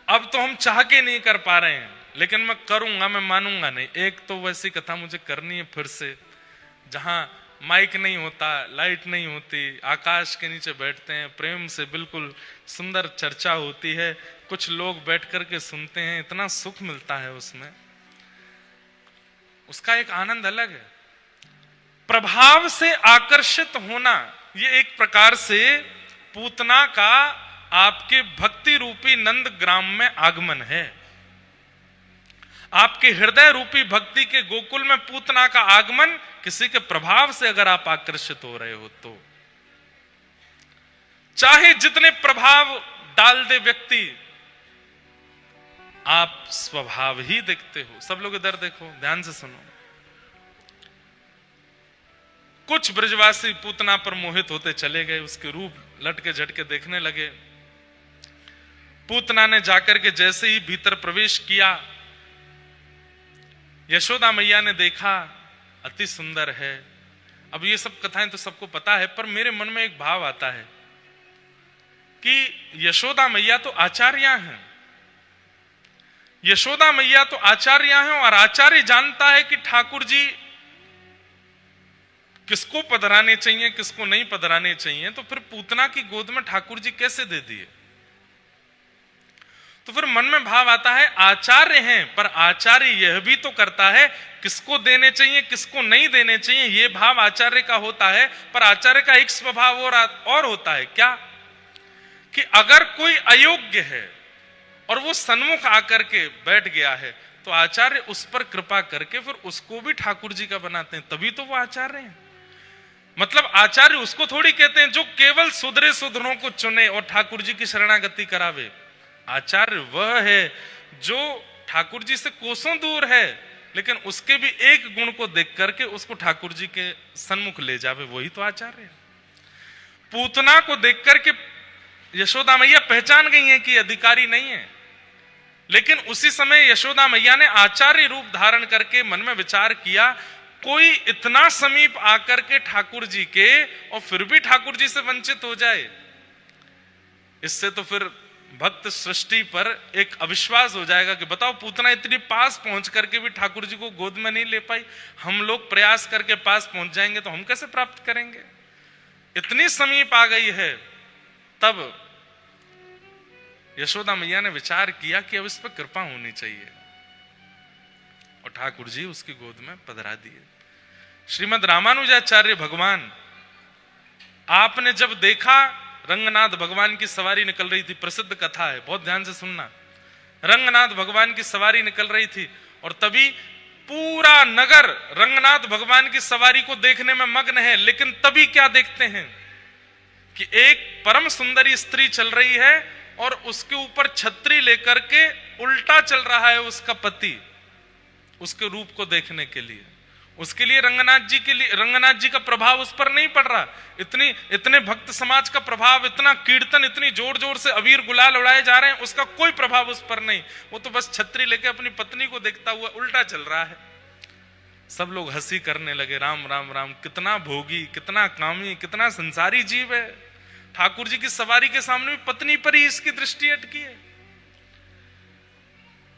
अब तो हम चाह के नहीं कर पा रहे हैं, लेकिन मैं करूंगा, मैं मानूंगा नहीं। एक तो वैसी कथा मुझे करनी है फिर से, जहां माइक नहीं होता, लाइट नहीं होती, आकाश के नीचे बैठते हैं, प्रेम से बिल्कुल सुंदर चर्चा होती है, कुछ लोग बैठ करके सुनते हैं, इतना सुख मिलता है उसमें, उसका एक आनंद अलग है। प्रभाव से आकर्षित होना, ये एक प्रकार से पूतना का आपके भक्ति रूपी नंद ग्राम में आगमन है। आपके हृदय रूपी भक्ति के गोकुल में पूतना का आगमन किसी के प्रभाव से अगर आप आकर्षित हो रहे हो तो, चाहे जितने प्रभाव डाल दे व्यक्ति, आप स्वभाव ही देखते हो। सब लोग इधर देखो, ध्यान से सुनो। कुछ ब्रजवासी पूतना पर मोहित होते चले गए, उसके रूप लटके झटके देखने लगे। पूतना ने जाकर के जैसे ही भीतर प्रवेश किया, यशोदा मैया ने देखा अति सुंदर है। अब ये सब कथाएं तो सबको पता है, पर मेरे मन में एक भाव आता है कि यशोदा मैया तो आचार्या हैं। यशोदा मैया तो आचार्या हैं, और आचार्य जानता है कि ठाकुर जी किसको पधराने चाहिए, किसको नहीं पधराने चाहिए। तो फिर पूतना की गोद में ठाकुर जी कैसे दे दिए? तो फिर मन में भाव आता है, आचार्य हैं, पर आचार्य यह भी तो करता है किसको देने चाहिए, किसको नहीं देने चाहिए। यह भाव आचार्य का होता है, पर आचार्य का एक स्वभाव और होता है क्या, कि अगर कोई अयोग्य है और वो सन्मुख आकर के बैठ गया है, तो आचार्य उस पर कृपा करके फिर उसको भी ठाकुर जी का बनाते हैं, तभी तो वो आचार्य हैं। मतलब आचार्य उसको थोड़ी कहते हैं जो केवल सुधरे सुधरों को चुने और ठाकुर जी की शरणागति करावे। आचार्य वह है जो ठाकुर जी से कोसों दूर है, लेकिन उसके भी एक गुण को देख करके उसको ठाकुर जी के सन्मुख ले जावे, वही तो आचार्य है। पूतना को देख करके यशोदा मैया पहचान गई है कि अधिकारी नहीं है, लेकिन उसी समय यशोदा मैया ने आचार्य रूप धारण करके मन में विचार किया, कोई इतना समीप आकर के ठाकुर जी के और फिर भी ठाकुर जी से वंचित हो जाए, इससे तो फिर भक्त सृष्टि पर एक अविश्वास हो जाएगा कि बताओ पूतना इतनी पास पहुंच करके भी ठाकुर जी को गोद में नहीं ले पाई, हम लोग प्रयास करके पास पहुंच जाएंगे तो हम कैसे प्राप्त करेंगे? इतनी समीप आ गई है। तब यशोदा मैया ने विचार किया कि अब इस पर कृपा होनी चाहिए, और ठाकुर जी उसकी गोद में पधरा दिए। श्रीमद रामानुजाचार्य भगवान, आपने जब देखा रंगनाथ भगवान की सवारी निकल रही थी, प्रसिद्ध कथा है, बहुत ध्यान से सुनना। रंगनाथ भगवान की सवारी निकल रही थी और तभी पूरा नगर रंगनाथ भगवान की सवारी को देखने में मग्न है, लेकिन तभी क्या देखते हैं कि एक परम सुंदरी स्त्री चल रही है और उसके ऊपर छतरी लेकर के उल्टा चल रहा है उसका पति, उसके रूप को देखने के लिए। उसके लिए रंगनाथ जी का प्रभाव उस पर नहीं पड़ रहा। इतने भक्त समाज का प्रभाव, इतना कीर्तन, इतनी जोर जोर से अबीर गुलाल उड़ाए जा रहे हैं, उसका कोई प्रभाव उस पर नहीं। वो तो बस छतरी लेके अपनी पत्नी को देखता हुआ उल्टा चल रहा है। सब लोग हंसी करने लगे, राम राम राम, कितना भोगी, कितना कामी, कितना संसारी जीव है। ठाकुर जी की सवारी के सामने भी पत्नी पर ही इसकी दृष्टि अटकी है।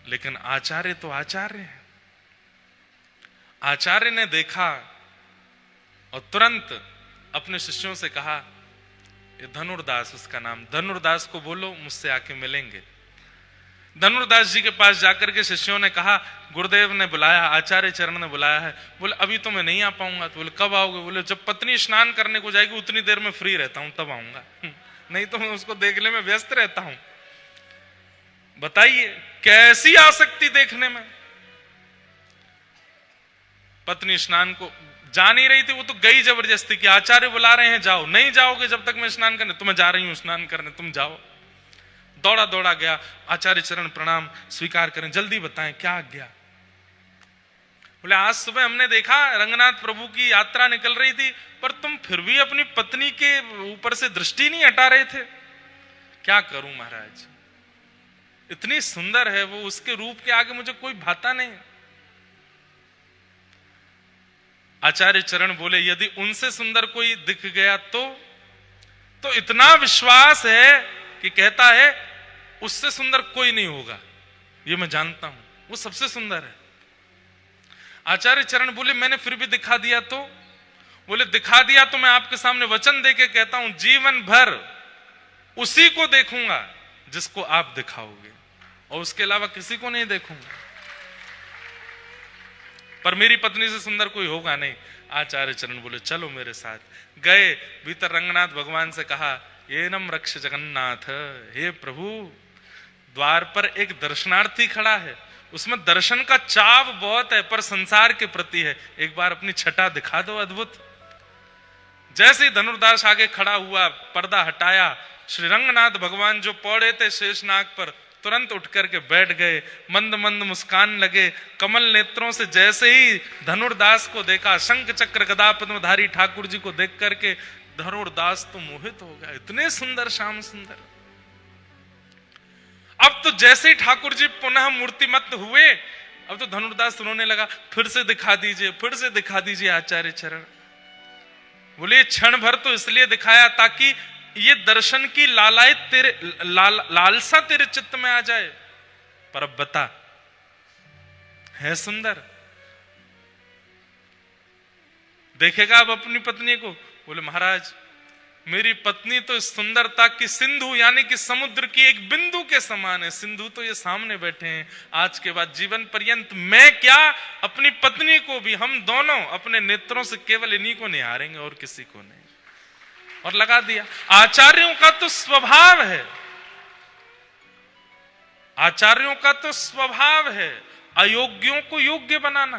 लेकिन आचार्य तो आचार्य है। आचार्य ने देखा और तुरंत अपने शिष्यों से कहा, ये धनुर्दास उसका नाम, धनुर्दास को बोलो मुझसे आके मिलेंगे। धनुर्दास जी के पास जाकर के शिष्यों ने कहा, गुरुदेव ने बुलाया, आचार्य चरण ने बुलाया है। बोले अभी तो मैं नहीं आ पाऊंगा। तो बोले कब आओगे? बोले जब पत्नी स्नान करने को जाएगी उतनी देर में फ्री रहता हूं, तब आऊंगा, नहीं तो मैं उसको देखने में व्यस्त रहता हूं। बताइए कैसी आसक्ति देखने में। पत्नी स्नान को जा नहीं रही थी, वो तो गई जबरदस्ती कि आचार्य बुला रहे हैं जाओ। नहीं जाओगे जब तक मैं स्नान करने, तो मैं जा रही हूं स्नान करने, तुम जाओ। दौड़ा दौड़ा गया, आचार्य चरण प्रणाम, स्वीकार करें, जल्दी बताएं क्या आज्ञा। बोले आज सुबह हमने देखा रंगनाथ प्रभु की यात्रा निकल रही थी, पर तुम फिर भी अपनी पत्नी के ऊपर से दृष्टि नहीं हटा रहे थे। क्या करूं महाराज, इतनी सुंदर है वो, उसके रूप के आगे मुझे कोई भाता नहीं। आचार्य चरण बोले यदि उनसे सुंदर कोई दिख गया तो इतना विश्वास है कि कहता है उससे सुंदर कोई नहीं होगा, ये मैं जानता हूं, वो सबसे सुंदर है। आचार्य चरण बोले मैंने फिर भी दिखा दिया तो? बोले दिखा दिया तो मैं आपके सामने वचन देके कहता हूं जीवन भर उसी को देखूंगा जिसको आप दिखाओगे, और उसके अलावा किसी को नहीं देखूंगा, पर मेरी पत्नी से सुंदर कोई होगा नहीं। आचार्य चरण बोले चलो मेरे साथ। गए, भीतर रंगनाथ भगवान से कहा ये नम रक्ष जगन्नाथ, हे प्रभु द्वार पर एक दर्शनार्थी खड़ा है, उसमें दर्शन का चाव बहुत है पर संसार के प्रति है, एक बार अपनी छटा दिखा दो अद्भुत। जैसे ही धनुर्दास आगे खड़ा हुआ, पर्दा हटाया, श्री रंगनाथ भगवान जो पौड़े थे शेषनाग पर तुरंत उठ करके बैठ गए, मंद मंद मुस्कान लगे, कमल नेत्रों से जैसे ही धनुर्दास को देखा, शंख चक्र गदा पद्मधारी ठाकुर जी को देख करके धनुर्दास तो मोहित हो गया, इतने सुंदर श्याम सुंदर। अब तो जैसे ही ठाकुर जी पुनः मूर्तिमत हुए, अब तो धनुर्दास रोने लगा, फिर से दिखा दीजिए, फिर से दिखा दीजिए आचार्य चरण। बोले क्षण भर तो इसलिए दिखाया ताकि ये दर्शन की लालसा तेरे चित्त में आ जाए, पर अब बता है सुंदर, देखेगा अब अपनी पत्नी को? बोले महाराज मेरी पत्नी तो सुंदरता की सिंधु यानी कि समुद्र की एक बिंदु के समान है, सिंधु तो ये सामने बैठे हैं, आज के बाद जीवन पर्यंत मैं क्या अपनी पत्नी को भी, हम दोनों अपने नेत्रों से केवल इन्हीं को निहारेंगे और किसी को नहीं। और लगा दिया। आचार्यों का तो स्वभाव है, आचार्यों का तो स्वभाव है अयोग्यों को योग्य बनाना,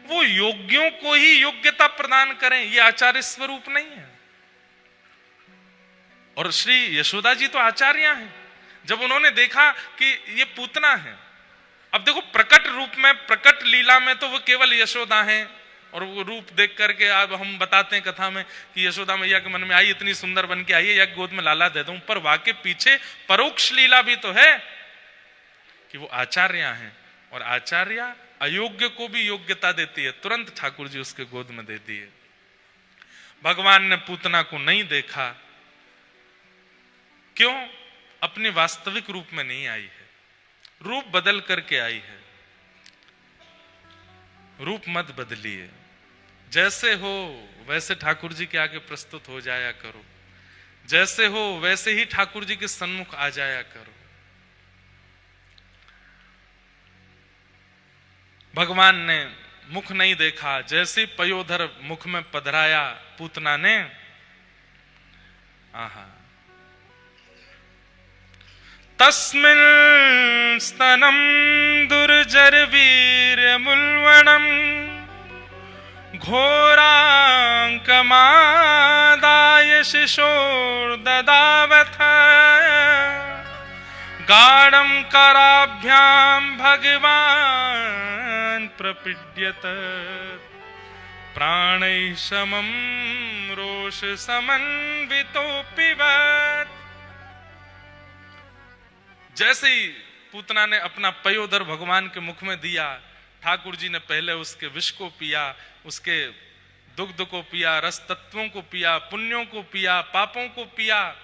वो योग्यों को ही योग्यता प्रदान करें, ये आचार्य स्वरूप नहीं है। और श्री यशोदा जी तो आचार्य हैं, जब उन्होंने देखा कि ये पूतना है, अब देखो प्रकट रूप में, प्रकट लीला में तो वो केवल यशोदा हैं, और वो रूप देख करके अब हम बताते हैं कथा में कि यशोदा मैया के मन में आई, इतनी सुंदर बन के आई है, या गोद में लाला दे दूं, पर वाकई पीछे परोक्ष लीला भी तो है कि वो आचार्य हैं, और आचार्य अयोग्य को भी योग्यता देती है। तुरंत ठाकुर जी उसके गोद में दे दिए। भगवान ने पूतना को नहीं देखा, क्यों? अपने वास्तविक रूप में नहीं आई है, रूप बदल करके आई है। रूप मत बदलिए, जैसे हो वैसे ठाकुर जी के आगे प्रस्तुत हो जाया करो, जैसे हो वैसे ही ठाकुर जी के सन्मुख आ जाया करो। भगवान ने मुख नहीं देखा, जैसे पयोधर मुख में पधराया पूतना ने, आहा, तस्मिन् स्तनं दुर्जरवीर्यमुल्वणं घोराङ्कमादाय शिशोर्ददावथ गाढं कराभ्यां भगवान् प्रपीड्यत प्राणैः समं रोषसमन्वितोऽपिवत्। जैसे ही पूतना ने अपना पयोधर भगवान के मुख में दिया, ठाकुर जी ने पहले उसके विष को पिया, उसके दुग्ध को पिया, रस तत्वों को पिया, पुण्यों को पिया, पापों को पिया,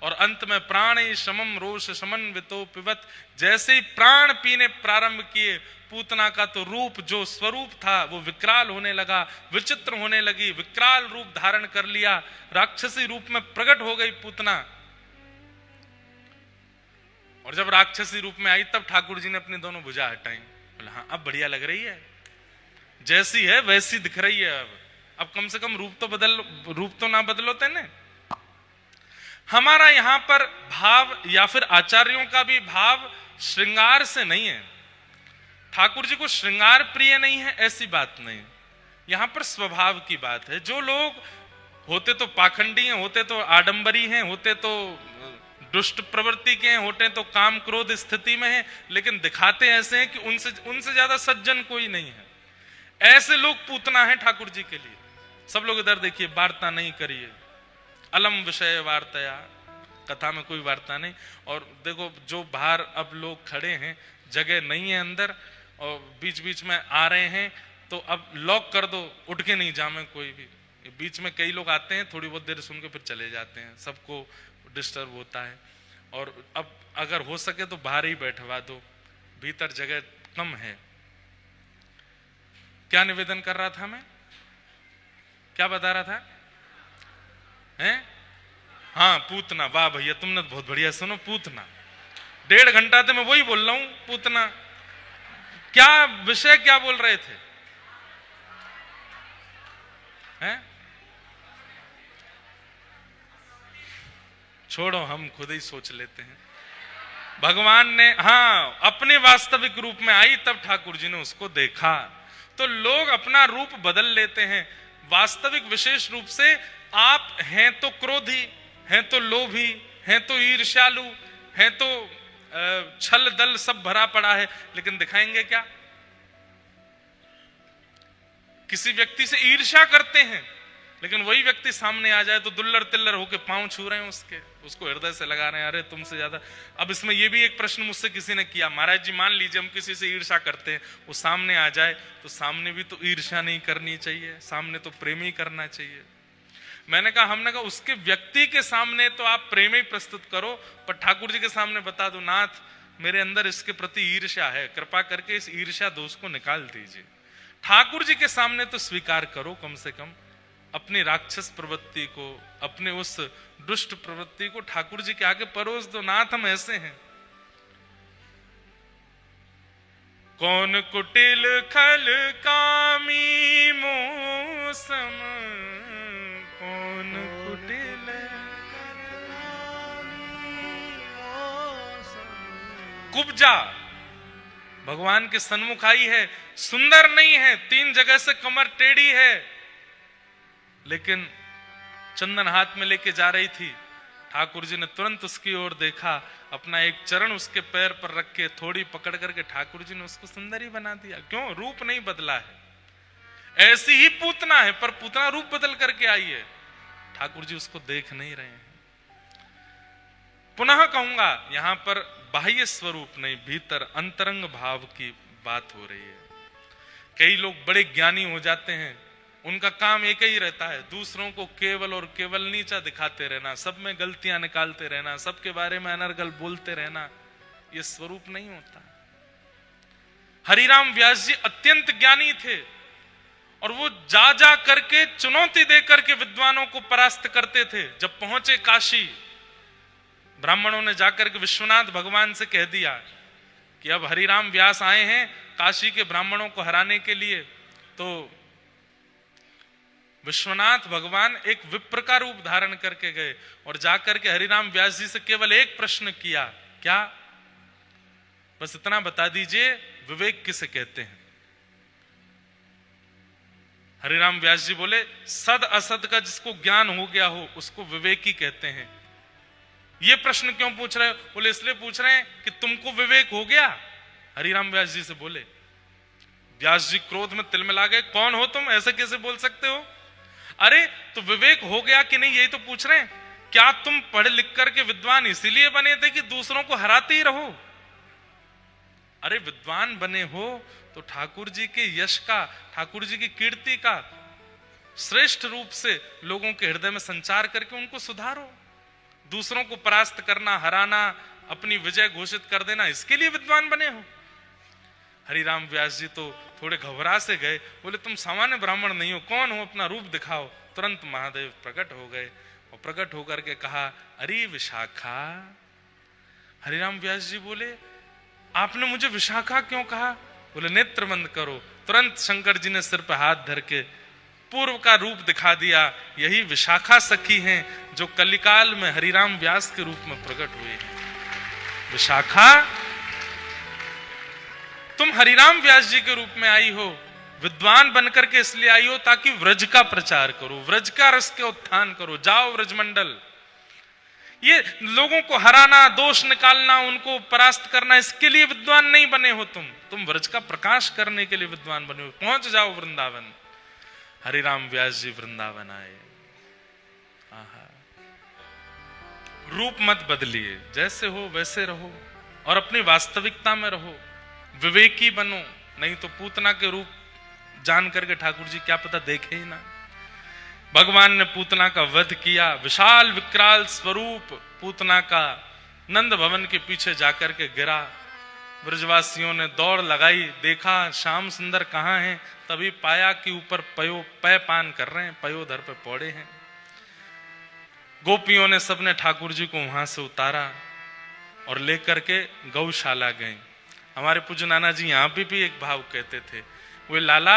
और अंत में प्राण समम रोष समन्वितो पिबत। जैसे ही प्राण पीने प्रारंभ किए, पूतना का तो रूप जो स्वरूप था वो विकराल होने लगा, विचित्र होने लगी, विकराल रूप धारण कर लिया, राक्षसी रूप में प्रकट हो गई पूतना। और जब राक्षसी रूप में आई तब ठाकुर जी ने अपनी दोनों भुजा हटाई, बोला हाँ अब बढ़िया लग रही है, जैसी है वैसी दिख रही है। अब कम से कम रूप तो ना बदलो तेने। हमारा यहाँ पर भाव या फिर आचार्यों का भी भाव श्रृंगार से नहीं है, ठाकुर जी को श्रृंगार प्रिय नहीं है ऐसी बात नहीं, यहाँ पर स्वभाव की बात है। जो लोग होते तो पाखंडी हैं, होते तो आडंबरी हैं, होते तो दुष्ट प्रवृत्ति के हैं, होते तो काम क्रोध स्थिति में हैं, लेकिन दिखाते ऐसे हैं कि उनसे ज्यादा सज्जन कोई नहीं है। ऐसे लोग पूतना है ठाकुर जी के लिए। सब लोग इधर देखिए, वार्ता नहीं करिए, अलम विषय वार्ताया, कथा में कोई वार्ता नहीं। और देखो जो बाहर अब लोग खड़े हैं, जगह नहीं है अंदर, और बीच बीच में आ रहे हैं, तो अब लॉक कर दो, उठ के नहीं जामे कोई भी। बीच में कई लोग आते हैं, थोड़ी बहुत देर सुन के फिर चले जाते हैं, सबको डिस्टर्ब होता है। और अब अगर हो सके तो बाहर ही बैठवा दो, भीतर जगह कम है। क्या निवेदन कर रहा था मैं, क्या बता रहा था? हैं? हाँ, पूतना। वाह भैया, तुमने तो बहुत बढ़िया। सुनो, पूतना 1.5 घंटा से मैं वही बोल रहा हूं, पूतना। क्या विषय क्या बोल रहे थे? हैं? छोड़ो, हम खुद ही सोच लेते हैं। भगवान ने, हाँ, अपने वास्तविक रूप में आई, तब ठाकुर जी ने उसको देखा। तो लोग अपना रूप बदल लेते हैं। वास्तविक विशेष रूप से आप हैं तो क्रोधी, हैं तो लोभी, हैं तो ईर्ष्यालु, हैं तो छल दल सब भरा पड़ा है, लेकिन दिखाएंगे क्या? किसी व्यक्ति से ईर्ष्या करते हैं, लेकिन वही व्यक्ति सामने आ जाए तो दुल्लर तिल्लर होके पांव छू रहे हैं उसके, उसको हृदय से लगा रहे हैं, अरे तुमसे ज्यादा। अब इसमें यह भी एक प्रश्न मुझसे किसी ने किया, महाराज जी मान लीजिए हम किसी से ईर्ष्या करते हैं, वो सामने आ जाए, तो सामने भी तो ईर्ष्या नहीं करनी चाहिए, सामने तो प्रेम ही करना चाहिए। मैंने कहा, हमने कहा उसके व्यक्ति के सामने तो आप प्रेम ही प्रस्तुत करो, पर ठाकुर जी के सामने बता दो, नाथ मेरे अंदर इसके प्रति ईर्ष्या है, कृपा करके इस ईर्ष्या दोष को निकाल दीजिए। ठाकुर जी के सामने तो स्वीकार करो, कम से कम अपनी राक्षस प्रवृत्ति को, अपने उस दुष्ट प्रवृत्ति को ठाकुर जी के आगे परोस दो। नाथ हम ऐसे हैं। कौन कुटिल खल कामी मौसम, कौन कुटिल कुब्जा भगवान के सन्मुख आई है, सुंदर नहीं है, 3 जगह से कमर टेढ़ी है, लेकिन चंदन हाथ में लेके जा रही थी। ठाकुर जी ने तुरंत उसकी ओर देखा, अपना एक चरण उसके पैर पर रख के थोड़ी पकड़ करके ठाकुर जी ने उसको सुंदर ही बना दिया। क्यों? रूप नहीं बदला है। ऐसी ही पूतना है, पर पूतना रूप बदल करके आई है, ठाकुर जी उसको देख नहीं रहे हैं। पुनः कहूंगा, यहां पर बाह्य स्वरूप नहीं, भीतर अंतरंग भाव की बात हो रही है। कई लोग बड़े ज्ञानी हो जाते हैं, उनका काम एक ही रहता है, दूसरों को केवल और केवल नीचा दिखाते रहना, सब में गलतियां निकालते रहना, सबके बारे में अनर्गल बोलते रहना। यह स्वरूप नहीं होता। हरिराम व्यास जी अत्यंत ज्ञानी थे, और वो जा जा करके चुनौती दे करके विद्वानों को परास्त करते थे। जब पहुंचे काशी, ब्राह्मणों ने जाकर के विश्वनाथ भगवान से कह दिया कि अब हरिराम व्यास आए हैं काशी के ब्राह्मणों को हराने के लिए। तो विश्वनाथ भगवान एक विप्र का रूप धारण करके गए और जाकर के हरिराम व्यास जी से केवल एक प्रश्न किया, क्या? बस इतना बता दीजिए, विवेक किसे कहते हैं? हरिराम व्यास जी बोले, सद असद का जिसको ज्ञान हो गया हो उसको विवेक ही कहते हैं। ये प्रश्न क्यों पूछ रहे हो? बोले इसलिए पूछ रहे हैं कि तुमको विवेक हो गया। हरिराम व्यास जी से बोले। व्यास जी क्रोध में तिलमिला गए, कौन हो तुम, ऐसे कैसे बोल सकते हो? अरे तो विवेक हो गया कि नहीं, यही तो पूछ रहे हैं। क्या तुम पढ़ लिख करके विद्वान इसीलिए बने थे कि दूसरों को हराते ही रहो? अरे विद्वान बने हो तो ठाकुर जी के यश का, ठाकुर जी की कीर्ति का श्रेष्ठ रूप से लोगों के हृदय में संचार करके उनको सुधारो। दूसरों को परास्त करना, हराना, अपनी विजय घोषित कर देना, इसके लिए विद्वान बने हो। हरिराम व्यास जी तो थोड़े घबरा से गए, बोले तुम सामान्य ब्राह्मण नहीं हो, कौन हो, अपना रूप दिखाओ। तुरंत महादेव प्रकट हो गए और प्रकट होकर के कहा, अरे विशाखा। हरिराम व्यास जी बोले, आपने मुझे विशाखा क्यों कहा? बोले नेत्र बंद करो। तुरंत शंकर जी ने सिर पर हाथ धर के पूर्व का रूप दिखा दिया। यही विशाखा सखी हैं जो कलिकाल में हरिराम व्यास के रूप में प्रकट हुए हैं। विशाखा, तुम हरिराम व्यास जी के रूप में आई हो, विद्वान बनकर के इसलिए आई हो ताकि व्रज का प्रचार करो, व्रज का रस के उत्थान करो। जाओ व्रजमंडल, ये लोगों को हराना, दोष निकालना, उनको परास्त करना, इसके लिए विद्वान नहीं बने हो तुम व्रज का प्रकाश करने के लिए विद्वान बने हो। पहुंच जाओ वृंदावन। हरिराम व्यास जी वृंदावन आए। रूप मत बदलिए, जैसे हो वैसे रहो और अपनी वास्तविकता में रहो, विवेकी बनो। नहीं तो पूतना के रूप जान करके ठाकुर जी क्या पता देखे ही ना। भगवान ने पूतना का वध किया, विशाल विकराल स्वरूप पूतना का नंद भवन के पीछे जाकर के गिरा। ब्रजवासियों ने दौड़ लगाई, देखा श्याम सुंदर कहाँ हैं, तभी पाया कि ऊपर पय पान कर रहे हैं, पयोधर पे पौड़े हैं। गोपियों ने सबने ठाकुर जी को वहां से उतारा और लेकर के गौशाला गए। हमारे पूज्य नाना जी यहाँ भी एक भाव कहते थे, वे लाला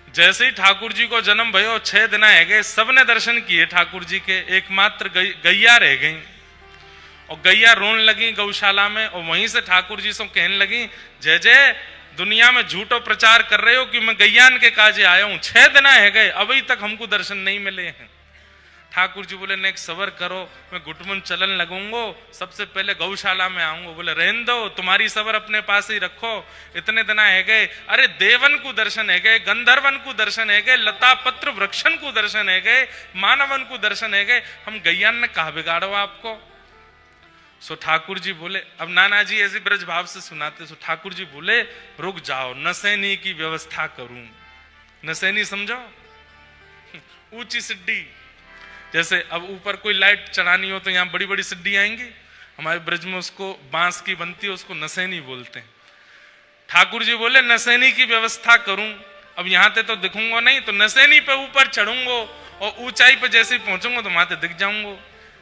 जैसे ही ठाकुर जी को जन्म भयो 6 दिन है गए, सबने दर्शन किए ठाकुर जी के, एकमात्र गैया रह गई और गैया रोन लगी गौशाला में। और वहीं से ठाकुर जी से कहने लगी, जय जय दुनिया में झूठो प्रचार कर रहे हो कि मैं गैयान के काजे आया हूं, 6 दिन है गए अभी तक हमको दर्शन नहीं मिले हैं। ठाकुर जी बोले नेक सबर करो, मैं घुटमुन चलन लगूंगो, सबसे पहले गौशाला में आऊंगा। बोले रहने दो, तुम्हारी सबर अपने पास ही रखो, इतने दिन है गए। अरे देवन को दर्शन है गए, गंधर्वन को दर्शन है गए, लता पत्र वृक्षन को दर्शन है गए, मानवन को दर्शन है गए, हम गैयान ने कहा बिगाड़ो आपको। सो ठाकुर जी बोले, अब नाना जी ऐसे ब्रज भाव से सुनाते, सो ठाकुर जी बोले रुक जाओ, नसैनी की व्यवस्था करूं। नसैनी समझो, ऊंची सिड्डी, जैसे अब ऊपर कोई लाइट चढ़ानी हो तो यहाँ बड़ी बड़ी सिड्डी आएंगी, हमारे ब्रज में उसको बांस की बनती है, उसको नसैनी बोलते हैं। ठाकुर जी बोले नसैनी की व्यवस्था करूं, अब यहाँ पे तो दिखूंगा नहीं, तो नसैनी पे ऊपर चढ़ूंगो और ऊंचाई पे जैसे ही पहुंचूंगा तो वहां पे दिख जाऊंगो।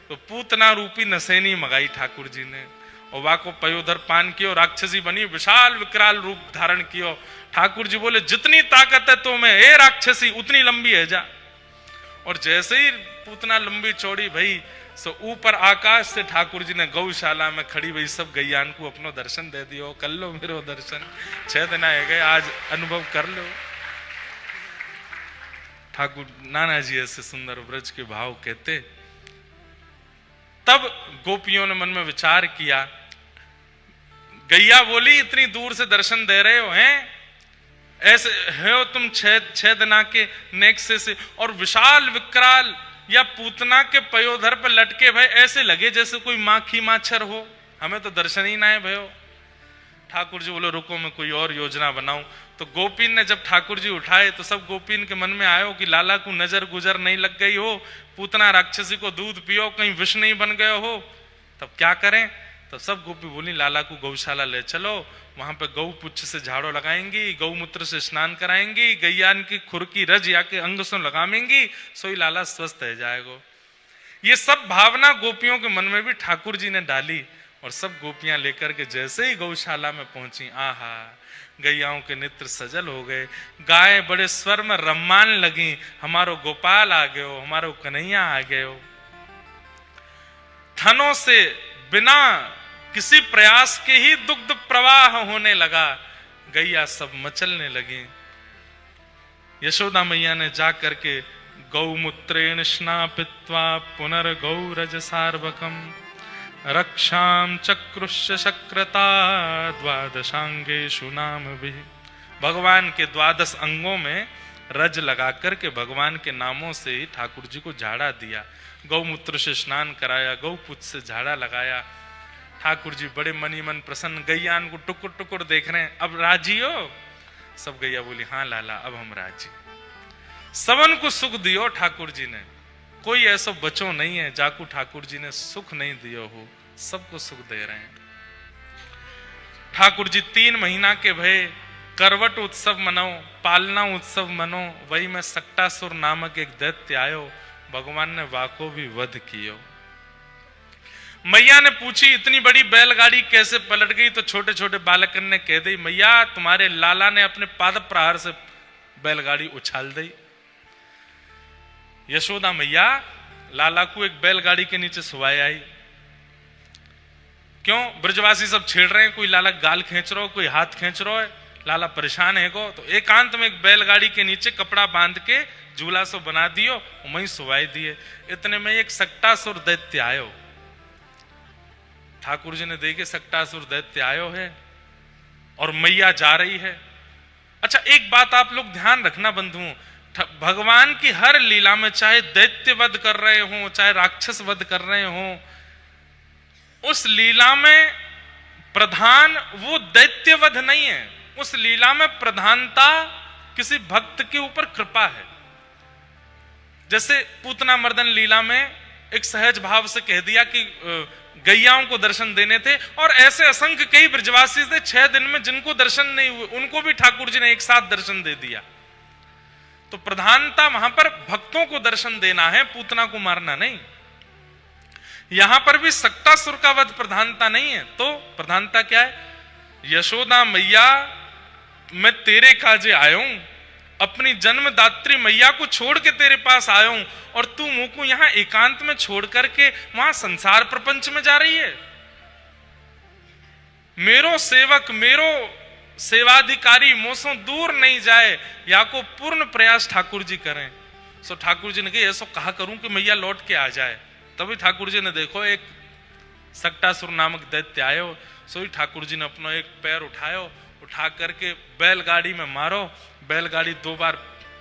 तो पूतना रूपी नसैनी मंगाई ठाकुर जी ने और वहां को पयोधर पान किया, राक्षसी बनी, विशाल विकराल रूप धारण किया। ठाकुर जी बोले जितनी ताकत है तो में ए राक्षसी उतनी लंबी है जा। और जैसे ही पूतना लंबी चौड़ी भई, सो ऊपर आकाश से ठाकुर जी ने गौशाला में खड़ी भई सब गैयान को अपनो दर्शन दे दियो, कर लो मेरो दर्शन, 6 दिन है गए, आज अनुभव कर लो। ठाकुर नाना जी ऐसे सुंदर ब्रज के भाव कहते। तब गोपियों ने मन में विचार किया, गैया बोली इतनी दूर से दर्शन दे रहे हो हैं, ऐसे हो तुम 6 दिना के नेक्से से, और विशाल विकराल या पूतना के पयोधर पर लटके भाई ऐसे लगे जैसे कोई माखी माछर हो, हमें तो दर्शन ही ना है भयो। ठाकुर जी बोले रुको मैं कोई और योजना बनाऊं। तो गोपीन ने जब ठाकुर जी उठाए तो सब गोपीन के मन में आयो कि लाला को नजर गुजर नहीं लग गई हो, पूतना राक्षसी को दूध पियो कहीं विष नहीं बन गया हो, तब क्या करें। तब सब गोपी बोली लाला को गौशाला ले चलो, वहां पे गौ पुच्छ से झाड़ो लगाएंगी, गौमूत्र से स्नान कराएंगी, गैयान की खुर की रज या के अंग से लगाएंगी, सोई लाला स्वस्थ रह जाएगा। ये सब भावना गोपियों के मन में भी ठाकुर जी ने डाली और सब गोपियां लेकर के जैसे ही गौशाला में पहुंची, आहा गैयाओं के नेत्र सजल हो गए, गाय बड़े स्वर में रम्मान लगी, हमारो गोपाल आ गयो, हमारो कन्हैया आ गयो। थनों से बिना किसी प्रयास के ही दुग्ध प्रवाह होने लगा, गैया सब मचलने लगी। यशोदा मैया ने जा करके गौमूत्रेण स्नापित्वा पुनर्गौरज सार्वकम रक्षाम चक्रुष्य शक्रता द्वादशांगेषु नाम भी। भगवान के 12 अंगों में रज लगा करके भगवान के नामों से ही ठाकुर जी को झाड़ा दिया, गौमूत्र से स्नान कराया, गौपुच्छ से झाड़ा लगाया। ठाकुर जी बड़े मनी मन प्रसन्न, गैयान को टुकुर टुकुर देख रहे हैं, अब राजी हो? सब गैया बोली हाँ लाला अब हम राजी। सबन को सुख दियो ठाकुर जी ने, कोई ऐसा बचो नहीं है जाकू ठाकुर जी ने सुख नहीं दियो हो, सबको सुख दे रहे हैं। ठाकुर जी 3 महीना के भय करवट उत्सव मनो, पालना उत्सव मनो, वही में सक्टासुर नामक एक दैत्य आयो, भगवान ने वाको भी वध कियो। मैया ने पूछी इतनी बड़ी बैलगाड़ी कैसे पलट गई, तो छोटे छोटे बालकन ने कह दी मैया तुम्हारे लाला ने अपने पाद प्रहार से बैलगाड़ी उछाल दी। यशोदा मैया लाला को एक बैलगाड़ी के नीचे सुवाई आई। क्यों? ब्रजवासी सब छेड़ रहे हैं, कोई लाला गाल खींच रहा हो, कोई हाथ खींच रहा है, लाला परेशान है को, तो एकांत में एक बैलगाड़ी के नीचे कपड़ा बांध के झूला सो बना दियो, वहीं सुवाई दिए। इतने में एक सक्टासुर दैत्य आयो। ठाकुर जी ने देखे सक्टासुर दैत्य आयो है और मैया जा रही है। अच्छा, एक बात आप लोग ध्यान रखना बंधुओं, भगवान की हर लीला में चाहे दैत्य वध कर रहे हो, चाहे राक्षस वध कर रहे हो, उस लीला में प्रधान वो दैत्य वध नहीं है। उस लीला में प्रधानता किसी भक्त के ऊपर कृपा है। जैसे पूतना मर्दन लीला में एक सहज भाव से कह दिया कि गैयाओं को दर्शन देने थे, और ऐसे असंख्य कई ब्रजवासी थे 6 दिन में जिनको दर्शन नहीं हुए, उनको भी ठाकुर जी ने एक साथ दर्शन दे दिया। तो प्रधानता वहां पर भक्तों को दर्शन देना है, पूतना को मारना नहीं। यहां पर भी सक्टासुर का वध प्रधानता नहीं है। तो प्रधानता क्या है? यशोदा मैया मैं तेरे काजे आया हूं, अपनी जन्मदात्री मैया को छोड़ के तेरे पास आया हूं, और तू मुंह को यहां एकांत में छोड़ करके वहां संसार प्रपंच में जा रही है। मेरो सेवक, मेरो सेवाधिकारी मोसों दूर नहीं जाए, या को पूर्ण प्रयास ठाकुर जी करें। सो ठाकुर जी ने कहा ऐसा कहा करूं कि मैया लौट के आ जाए। तभी ठाकुर जी ने देखो एक सक्टासुर नामक दैत्य आयो, सो ही ठाकुर जी ने अपना एक पैर उठायो, उठा करके बैलगाड़ी में मारो। बैलगाड़ी 2 बार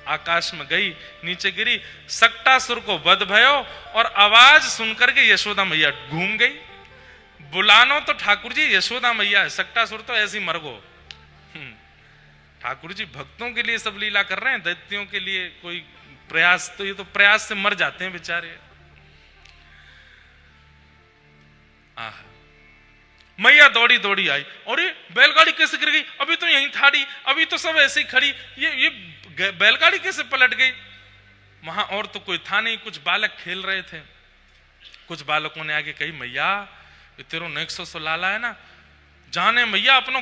आकाश में गई, नीचे गिरी, सक्टासुर को वध भयो, और आवाज सुनकर के यशोदा मैया घूम गई। बुलानो तो ठाकुर जी यशोदा मैया है, सक्टासुर तो ऐसी मर गो। ठाकुर जी भक्तों के लिए सब लीला कर रहे हैं, दैत्यों के लिए कोई प्रयास, तो ये तो प्रयास से मर जाते हैं बेचारे। मैया दौड़ी दौड़ी आई, और ये बैलगाड़ी कैसे गिर गई? अभी तो यहीं थाड़ी, अभी तो सब ऐसे ही खड़ी, ये बैलगाड़ी कैसे पलट गई? वहां और तो कोई था नहीं, कुछ बालक खेल रहे थे। कुछ बालकों ने आगे कही मैया ये तेरो नेक्सो सो लाला है ना, जाने मैया अपनो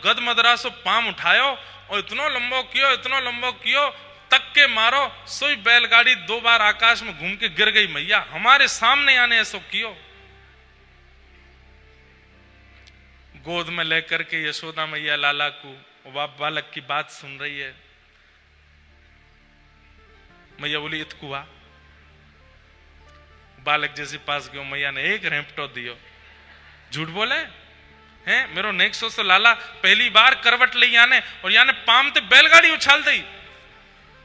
गद मदरा सो पाम उठायो और इतनो लंबो कियो, इतनो लंबो कियो, तक के मारो, सोई बैलगाड़ी 2 बार आकाश में घूम के गिर गई। मैया हमारे सामने आने ऐसो कियो। गोद में लेकर के यशोदा मैया लाला को, बाप बालक की बात सुन रही है। मैया बोली इतकुआ। बालक जैसे पास गयो, मैया ने एक रेंपटो दियो। झूठ बोले हैं? मेरो नेक्सो से लाला पहली बार करवट ले याने, और याने पाम ते बैलगाड़ी उछाल दी।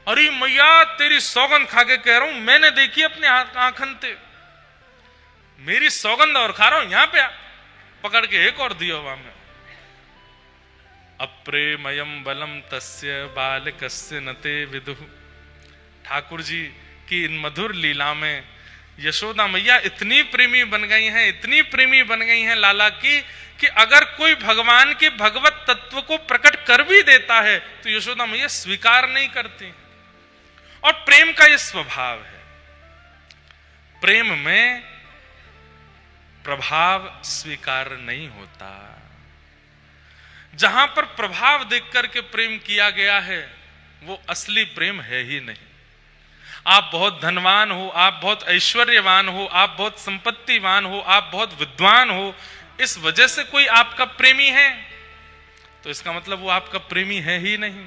अरे मैया तेरी सौगंध खा के कह रहा हूं, मैंने देखी अपने आंखन ते, मेरी सौगंध और खा रहा हूं। यहां पे पकड़ के एक और दियो वहां में। अप्रेमयम बलम तस्य बालकस्य नते विदुः। ठाकुर जी की इन मधुर लीला में यशोदा मैया इतनी प्रेमी बन गई हैं, इतनी प्रेमी बन गई हैं लाला की, कि अगर कोई भगवान के भगवत तत्व को प्रकट कर भी देता है तो यशोदा मैया स्वीकार नहीं करती। और प्रेम का यह स्वभाव है, प्रेम में प्रभाव स्वीकार नहीं होता। जहां पर प्रभाव देख करके प्रेम किया गया है वो असली प्रेम है ही नहीं। आप बहुत धनवान हो, आप बहुत ऐश्वर्यवान हो, आप बहुत संपत्तिवान हो, आप बहुत विद्वान हो, इस वजह से कोई आपका प्रेमी है तो इसका मतलब वो आपका प्रेमी है ही नहीं।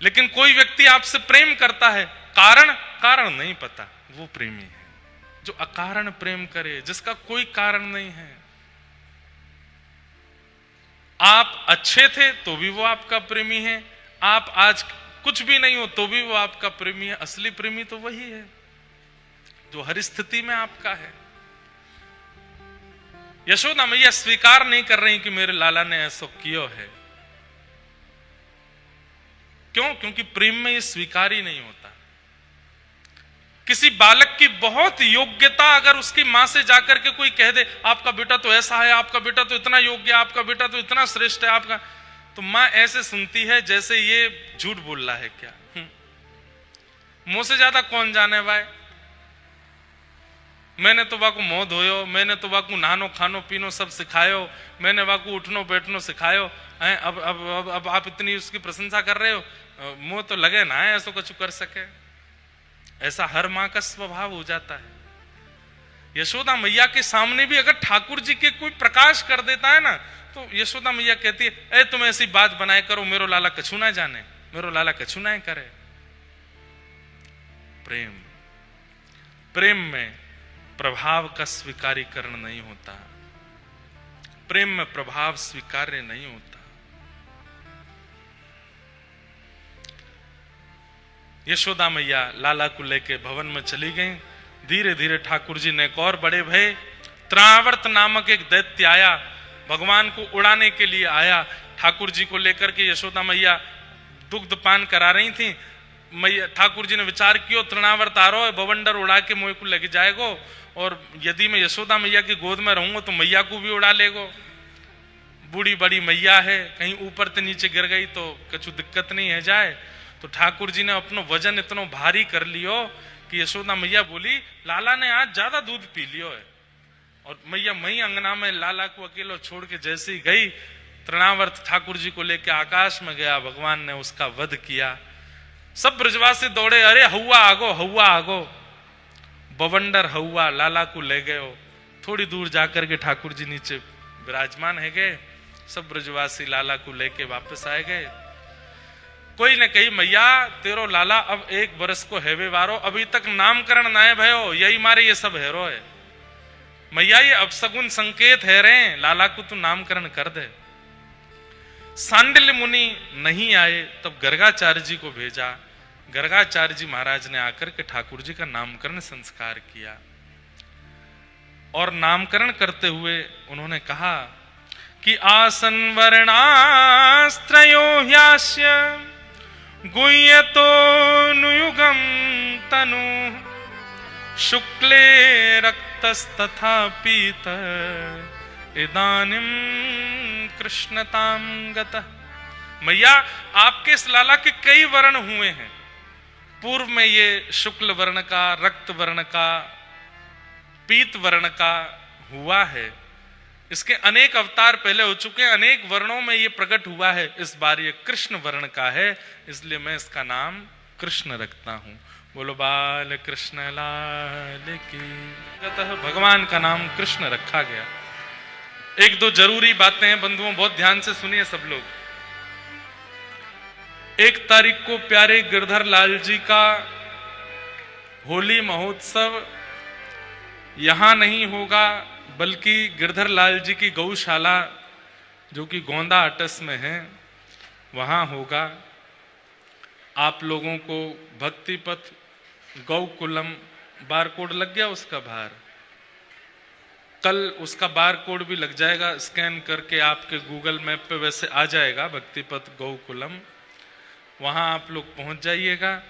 लेकिन कोई व्यक्ति आपसे प्रेम करता है, कारण नहीं पता, वो प्रेमी है। जो अकारण प्रेम करे, जिसका कोई कारण नहीं है। आप अच्छे थे तो भी वो आपका प्रेमी है, आप आज कुछ भी नहीं हो तो भी वो आपका प्रेमी है। असली प्रेमी तो वही है जो हर स्थिति में आपका है। यशोदा मैया स्वीकार नहीं कर रही कि मेरे लाला ने ऐसा किया है। क्यों? क्योंकि प्रेम में ये स्वीकार ही नहीं होता। किसी बालक की बहुत योग्यता अगर उसकी मां से जाकर के कोई कह दे आपका बेटा तो ऐसा है, आपका बेटा तो इतना योग्य है, आपका बेटा तो इतना श्रेष्ठ है, आपका, तो मां ऐसे सुनती है जैसे ये झूठ बोल रहा है क्या। मुंह से ज्यादा कौन जाने भाई। मैंने तो वाकू मुंह धोयो, मैंने तो वाकू नहानो खानो पीनो सब सिखायो, मैंने वाकू उठनो बैठनो सिखायो है। अब आप इतनी उसकी प्रशंसा कर रहे हो, मुंह तो लगे ना है ऐसा कुछ कर सके। ऐसा हर मां का स्वभाव हो जाता है। यशोदा मैया के सामने भी अगर ठाकुर जी के कोई प्रकाश कर देता है ना, तो यशोदा मैया कहती है, ए तुम ऐसी बात बनाए करो, मेरो लाला कछु ना जाने, मेरो लाला कछु ना करे। प्रेम, प्रेम में प्रभाव का स्वीकारीकरण नहीं होता, प्रेम में प्रभाव स्वीकार्य नहीं होता। यशोदा मैया लाला को लेके भवन में चली गई। धीरे धीरे ठाकुर जी ने एक और बड़े भय। त्रावर्त नामक एक दैत्य आया, भगवान को उड़ाने के लिए आया। ठाकुर जी को लेकर के यशोदा मैया दुग्ध पान करा रही थी। मैया ठाकुर जी ने विचार किया, तृणावर्त आ रहा है, बवंडर उड़ा के मोह को लेके जाएगो, और यदि मैं यशोदा मैया की गोद में रहूंगा तो मैया को भी उड़ा लेगो। बूढ़ी बड़ी मैया है, कहीं ऊपर से नीचे गिर गई तो कुछ दिक्कत नहीं है जाए। तो ठाकुर जी ने अपना वजन इतना भारी कर लियो कि यशोदा मैया बोली, लाला ने आज ज्यादा दूध पी लियो है। और मैया मई अंगना में लाला को अकेलो छोड़ के जैसे ही गई, तृणावर्त ठाकुर जी को लेकर आकाश में गया, भगवान ने उसका वध किया। सब ब्रजवासी दौड़े, अरे हौवा आगो, हौवा आगो। बवंडर हौवा लाला को ले गए। थोड़ी दूर जाकर के ठाकुर जी नीचे विराजमान है गए। सब ब्रजवासी लाला को लेके वापस आए गए। कोई ने कही, मैया तेरो लाला अब 1 बरस को हैवे वारो, अभी तक नामकरण ना है भयो, यही मारे ये सब हैरो है। मैया ये अपसगुन संकेत है रे, लाला को तू नामकरण कर दे। सांडिल्य मुनि नहीं आए, तब गर्गाचार्य जी को भेजा। गर्गाचार्य जी महाराज ने आकर के ठाकुर जी का नामकरण संस्कार किया। और नामकरण करते हुए उन्होंने कहा कि आसन वर्णास्त्रयो ह्यास्य गुह्यतो नुयुगम तनु शुक्ले रक्तस्तथा पीत इदानीं कृष्णतां गतः। मैया आपके इस लाला के कई वर्ण हुए हैं। पूर्व में ये शुक्ल वर्ण का, रक्त वर्ण का, पीत वर्ण का हुआ है। इसके अनेक अवतार पहले हो चुके हैं, अनेक वर्णों में ये प्रकट हुआ है। इस बार ये कृष्ण वर्ण का है, इसलिए मैं इसका नाम कृष्ण रखता हूं। बोलो बाल कृष्ण लाल की। भगवान का नाम कृष्ण रखा गया। 1-2 जरूरी बातें हैं बंधुओं, बहुत ध्यान से सुनिए सब लोग। 1 तारीख को प्यारे गिरधर लाल जी का होली महोत्सव यहां नहीं होगा, बल्कि गिरधर लाल जी की गौशाला जो कि गोंदा अटस में है वहां होगा। आप लोगों को भक्ति पथ गौकुलम बारकोड लग गया उसका बाहर, कल उसका बारकोड भी लग जाएगा, स्कैन करके आपके गूगल मैप पे वैसे आ जाएगा भक्ति पथ गौकुलम। वहां आप लोग पहुंच जाइएगा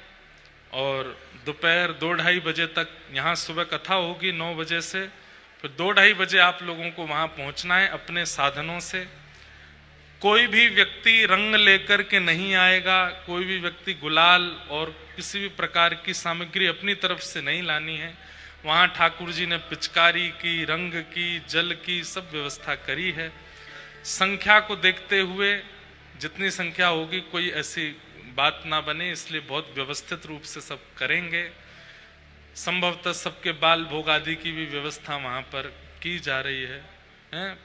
और दोपहर 2-2:30 बजे तक, यहाँ सुबह कथा होगी 9 बजे से, फिर 2-2:30 बजे आप लोगों को वहां पहुंचना है अपने साधनों से। कोई भी व्यक्ति रंग लेकर के नहीं आएगा, कोई भी व्यक्ति गुलाल और किसी भी प्रकार की सामग्री अपनी तरफ से नहीं लानी है। वहां ठाकुर जी ने पिचकारी की, रंग की, जल की सब व्यवस्था करी है। संख्या को देखते हुए जितनी संख्या होगी कोई ऐसी बात ना बने, इसलिए बहुत व्यवस्थित रूप से सब करेंगे। संभवतः सबके बाल भोग आदि की भी व्यवस्था वहां पर की जा रही है।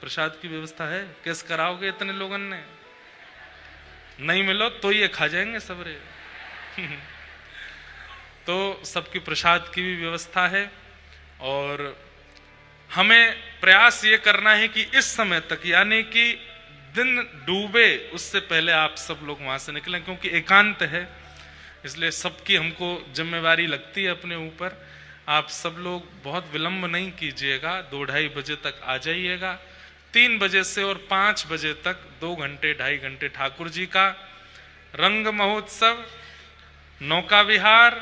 प्रसाद की व्यवस्था है। कैसे कराओगे इतने लोगों ने? नहीं मिलो तो ये खा जाएंगे सबरे। तो सबकी प्रसाद की भी व्यवस्था है। और हमें प्रयास ये करना है कि इस समय तक, यानी कि दिन डूबे उससे पहले आप सब लोग वहां से निकलें, क्योंकि एकांत है, इसलिए सबकी हमको जिम्मेवारी लगती है अपने ऊपर। आप सब लोग बहुत विलंब नहीं कीजिएगा, 2-2:30 बजे तक आ जाइएगा। 3 बजे से और 5 बजे तक 2 घंटे 2.5 घंटे ठाकुर जी का रंग महोत्सव, नौका विहार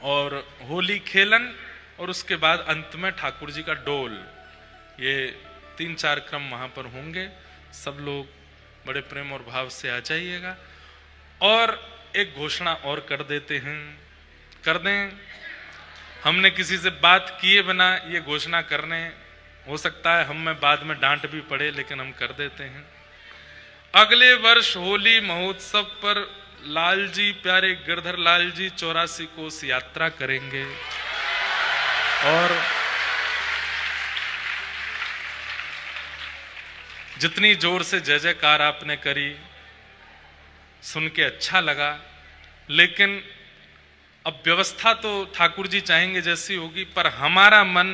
और होली खेलन, और उसके बाद अंत में ठाकुर जी का डोल। ये 3-4 क्रम वहां पर होंगे। सब लोग बड़े प्रेम और भाव से आ जाइएगा। और एक घोषणा और कर देते हैं, कर दें। हमने किसी से बात किए बिना ये घोषणा करने, हो सकता है हम में बाद में डांट भी पड़े, लेकिन हम कर देते हैं। अगले वर्ष होली महोत्सव पर लाल जी, प्यारे गिरधर लाल जी 84 कोस यात्रा करेंगे। और जितनी जोर से जय जयकार आपने करी, सुन के अच्छा लगा, लेकिन अब व्यवस्था तो ठाकुर जी चाहेंगे जैसी होगी, पर हमारा मन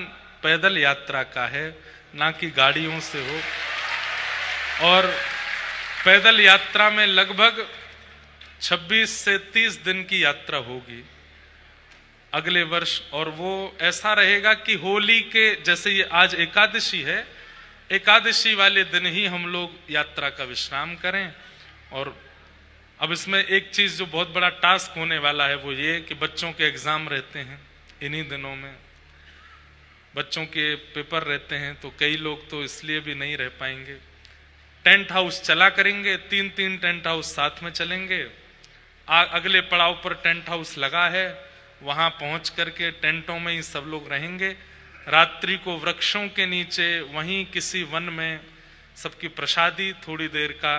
पैदल यात्रा का है, ना कि गाड़ियों से हो। और पैदल यात्रा में लगभग 26 से 30 दिन की यात्रा होगी अगले वर्ष, और वो ऐसा रहेगा कि होली के जैसे ये आज एकादशी है, एकादशी वाले दिन ही हम लोग यात्रा का विश्राम करें। और अब इसमें एक चीज जो बहुत बड़ा टास्क होने वाला है वो ये कि बच्चों के एग्जाम रहते हैं इन्हीं दिनों में, बच्चों के पेपर रहते हैं, तो कई लोग तो इसलिए भी नहीं रह पाएंगे। टेंट हाउस चला करेंगे, 3-3 टेंट हाउस साथ में चलेंगे। अगले पड़ाव पर टेंट हाउस लगा है, वहां पहुंच करके टेंटों में ही सब लोग रहेंगे। रात्रि को वृक्षों के नीचे वहीं किसी वन में सबकी प्रसादी, थोड़ी देर का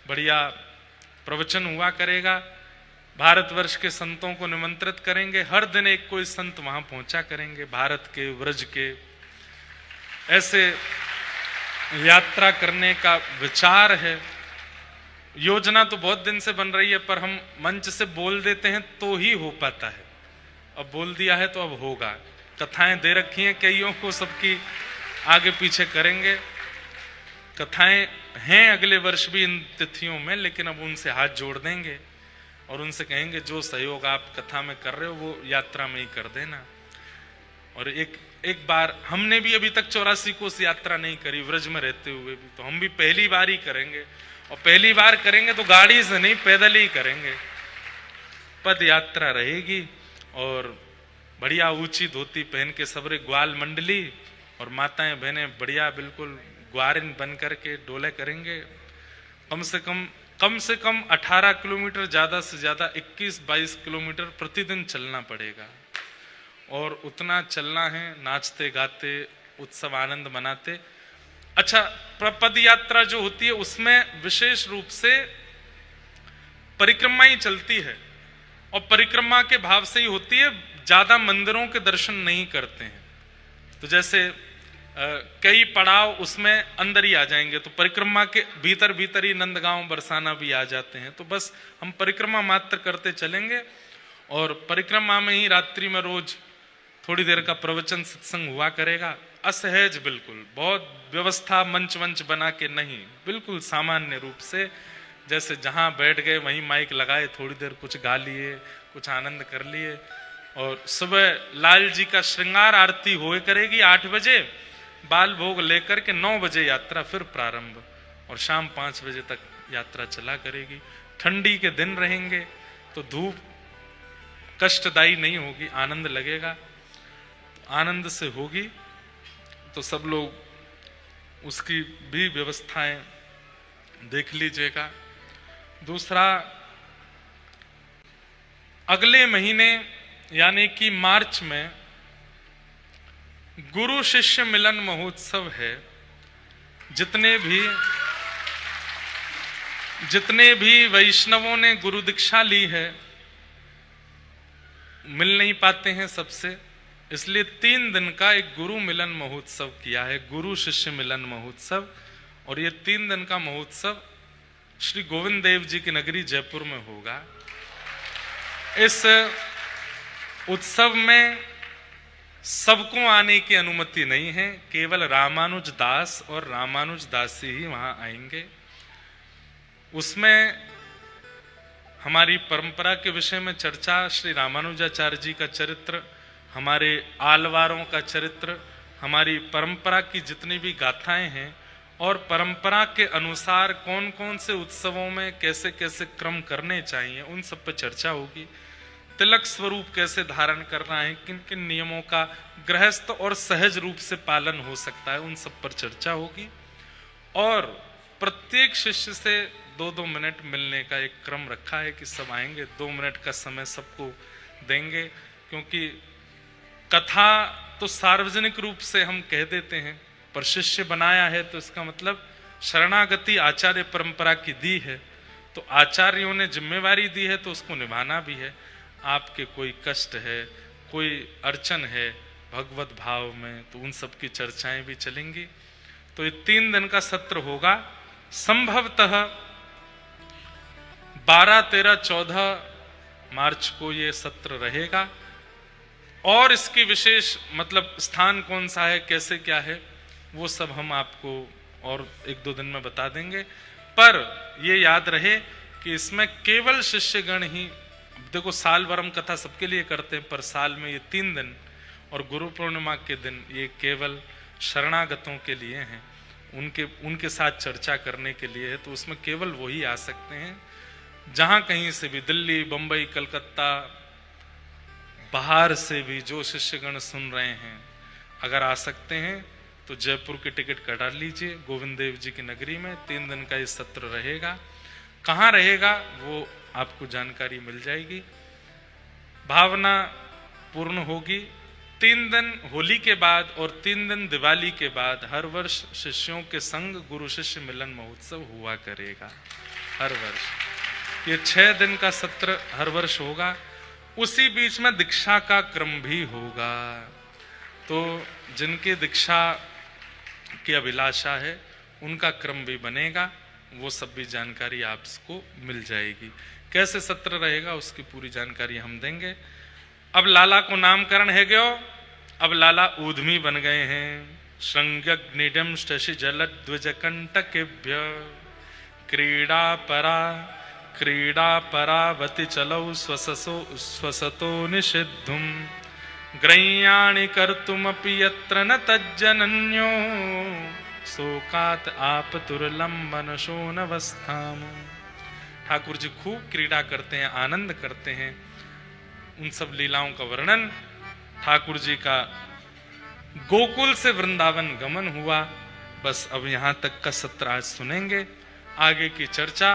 बढ़िया प्रवचन हुआ करेगा। भारतवर्ष के संतों को निमंत्रित करेंगे, हर दिन एक कोई संत वहां पहुंचा करेंगे, भारत के, व्रज के। ऐसे यात्रा करने का विचार है। योजना तो बहुत दिन से बन रही है, पर हम मंच से बोल देते हैं तो ही हो पाता है। अब बोल दिया है तो अब होगा। कथाएं दे रखी हैं कईयों को, सबकी आगे पीछे करेंगे। कथाएं हैं अगले वर्ष भी इन तिथियों में, लेकिन अब उनसे हाथ जोड़ देंगे और उनसे कहेंगे जो सहयोग आप कथा में कर रहे हो वो यात्रा में ही कर देना। और एक बार हमने भी अभी तक 84 कोस यात्रा नहीं करी व्रज में रहते हुए भी, तो हम भी पहली बार ही करेंगे, और पहली बार करेंगे तो गाड़ी से नहीं, पैदल ही करेंगे। पद यात्रा रहेगी और बढ़िया ऊंची धोती पहन के सबरे ग्वाल मंडली और माताएं बहनें बढ़िया बिल्कुल ग्वारिन बन करके डोले करेंगे। कम से कम 18 किलोमीटर, ज्यादा से ज्यादा 21-22 किलोमीटर प्रतिदिन चलना पड़ेगा, और उतना चलना है नाचते गाते, उत्सव आनंद मनाते। अच्छा, पद यात्रा जो होती है उसमें विशेष रूप से परिक्रमा ही चलती है, और परिक्रमा के भाव से ही होती है, ज्यादा मंदिरों के दर्शन नहीं करते हैं। तो जैसे कई पड़ाव उसमें अंदर ही आ जाएंगे, तो परिक्रमा के भीतर भीतर ही नंदगांव बरसाना भी आ जाते हैं। तो बस हम परिक्रमा मात्र करते चलेंगे, और परिक्रमा में ही रात्रि में रोज थोड़ी देर का प्रवचन सत्संग हुआ करेगा। असहज बिल्कुल, बहुत व्यवस्था मंच वंच बना के नहीं, बिल्कुल सामान्य रूप से, जैसे जहां बैठ गए वहीं माइक लगाए, थोड़ी देर कुछ गा लिए, कुछ आनंद कर लिए। और सुबह लाल जी का श्रृंगार आरती होए करेगी 8 बजे, बाल भोग लेकर के 9 बजे यात्रा फिर प्रारंभ, और शाम 5 बजे तक यात्रा चला करेगी। ठंडी के दिन रहेंगे तो धूप कष्टदायी नहीं होगी, आनंद लगेगा, आनंद से होगी। तो सब लोग उसकी भी व्यवस्थाएं देख लीजिएगा। दूसरा, अगले महीने यानी कि मार्च में गुरु शिष्य मिलन महोत्सव है। जितने भी वैष्णवों ने गुरु दीक्षा ली है मिल नहीं पाते हैं सबसे, इसलिए 3 दिन का एक गुरु मिलन महोत्सव किया है, गुरु शिष्य मिलन महोत्सव। और ये 3 दिन का महोत्सव श्री गोविंद देव जी की नगरी जयपुर में होगा। इस उत्सव में सबको आने की अनुमति नहीं है, केवल रामानुज दास और रामानुज दासी ही वहां आएंगे। उसमें हमारी परंपरा के विषय में चर्चा, श्री रामानुजाचार्य जी का चरित्र, हमारे आलवारों का चरित्र, हमारी परंपरा की जितनी भी गाथाएं हैं, और परंपरा के अनुसार कौन कौन से उत्सवों में कैसे कैसे क्रम करने चाहिए, उन सब पर चर्चा होगी। तिलक स्वरूप कैसे धारण करना है, किन किन नियमों का गृहस्थ और सहज रूप से पालन हो सकता है, उन सब पर चर्चा होगी। और प्रत्येक शिष्य से 2-2 मिनट मिलने का एक क्रम रखा है कि सब आएंगे, 2 मिनट का समय सबको देंगे। क्योंकि कथा तो सार्वजनिक रूप से हम कह देते हैं, पर शिष्य बनाया है तो इसका मतलब शरणागति आचार्य परंपरा की दी है, तो आचार्यों ने जिम्मेवारी दी है तो उसको निभाना भी है। आपके कोई कष्ट है, कोई अड़चन है भगवत भाव में, तो उन सब की चर्चाएं भी चलेंगी। तो ये 3 दिन का सत्र होगा। संभवतः 12, 13, 14 मार्च को ये सत्र रहेगा। और इसकी विशेष मतलब स्थान कौन सा है, कैसे क्या है, वो सब हम आपको और 1-2 दिन में बता देंगे। पर ये याद रहे कि इसमें केवल शिष्यगण ही, देखो साल भर हम कथा सबके लिए करते हैं, पर साल में ये 3 दिन और गुरु पूर्णिमा के दिन ये केवल शरणागतों के लिए हैं, उनके साथ चर्चा करने के लिए है। तो उसमें केवल वही आ सकते हैं। जहां कहीं से भी, दिल्ली, बंबई, कलकत्ता, बाहर से भी जो शिष्यगण सुन रहे हैं, अगर आ सकते हैं तो जयपुर की टिकट कटा लीजिए। गोविंद देव जी की नगरी में 3 दिन का ये सत्र रहेगा। कहाँ रहेगा वो आपको जानकारी मिल जाएगी। भावना पूर्ण होगी। 3 दिन होली के बाद और 3 दिन दिवाली के बाद हर वर्ष शिष्यों के संग गुरु शिष्य मिलन महोत्सव हुआ करेगा हर वर्ष। ये 6 दिन का सत्र हर वर्ष होगा। उसी बीच में दीक्षा का क्रम भी होगा। तो जिनकी दीक्षा की अभिलाषा है उनका क्रम भी बनेगा, वो सब भी जानकारी आपको मिल जाएगी। कैसे सत्र रहेगा उसकी पूरी जानकारी हम देंगे। अब लाला को नामकरण है गयो। अब लाला ऊधमी बन गए हैं। श्रृंगग्निडम शशि जलद्विजकंटकेभ्य क्रीडा परावति चलौ स्वसतो निषिद्धुम ग्रह्याणि कर्तुमपि यत्र न तज्जनन्यो शोकात आपतुर्लंबन शोनवस्थाम। ठाकुर जी खूब क्रीड़ा करते हैं, आनंद करते हैं। उन सब लीलाओं का वर्णन, ठाकुर जी का गोकुल से वृंदावन गमन हुआ। बस अब यहाँ तक का सत्र आज सुनेंगे। आगे की चर्चा,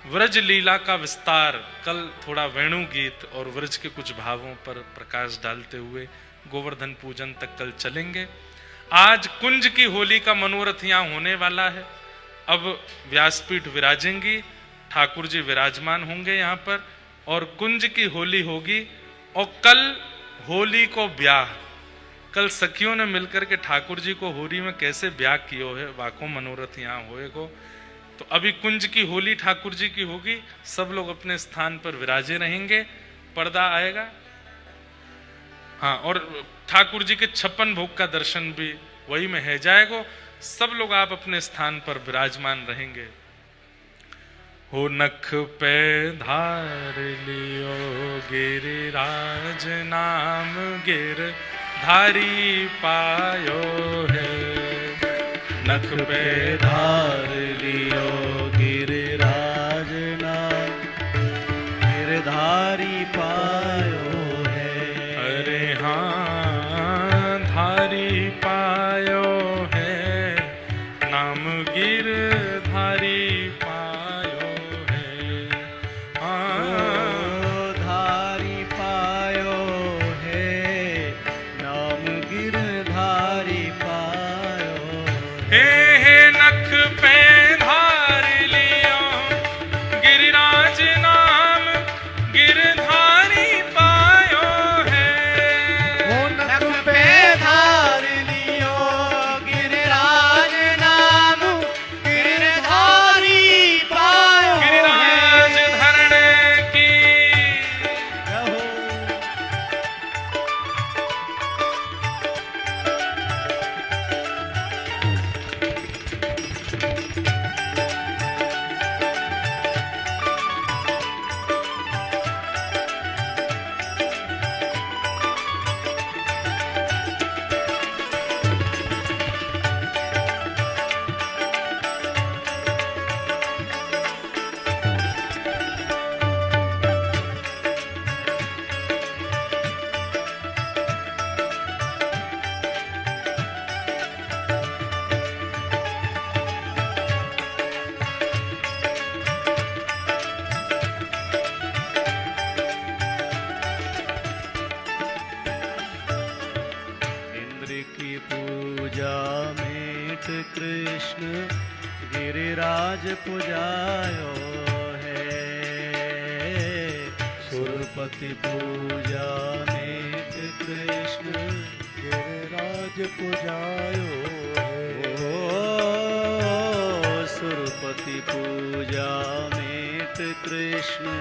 व्रज लीला का विस्तार, कल थोड़ा वेणु गीत और व्रज के कुछ भावों पर प्रकाश डालते हुए गोवर्धन पूजन तक कल चलेंगे। आज कुंज की होली का मनोरथ यहाँ होने वाला है। अब व्यासपीठ विराजेंगी, ठाकुर जी विराजमान होंगे यहाँ पर और कुंज की होली होगी। और कल होली को ब्याह, कल सखियों ने मिलकर के ठाकुर जी को होली में कैसे ब्याह कियो है, वाको मनोरथ यहाँ होएगो। तो अभी कुंज की होली ठाकुर जी की होगी। सब लोग अपने स्थान पर विराजे रहेंगे। पर्दा आएगा, हाँ, और ठाकुर जी के 56 भोग का दर्शन भी वही में है जाएगा। सब लोग आप अपने स्थान पर विराजमान रहेंगे। हो नख पे धार लियो गिरिराज नाम गिरधारी पायो है। नख पे धार लियो गिरिराज नाम गिरधारी पायो है। अरे हाँ, धारी पायो है, नाम गिरधारी पायो है। हाँ, धारी पायो है, नाम गिरधारी पायो। हे नख पे धार लियो गिरिराज नाम गिरधारी पायो है। वो नख पे धार लियो गिरिराज नाम गिरधारी पायो। गिरिराज धरने की इंद्र की पूजा में कृष्ण गिरिराज पुजायो है। सुरपति पूजा में कृष्ण गिरिराज पुजायो है। सुरपति पूजा मेट कृष्ण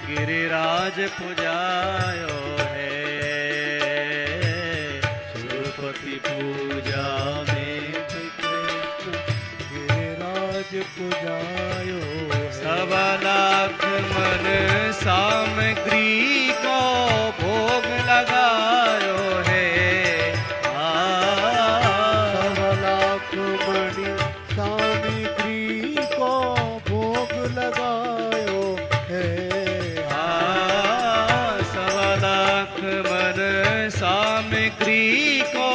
गिरिराज पुजायो है। सुरपति पूजा मेट कृष्ण गिरिराज पुजायो है। 1.25 लाख मन सामग्री को भोग लगायो है। 1.25 लाख मणि सामग्री को भोग लगायो है। 1.25 लाख मन सामग्री को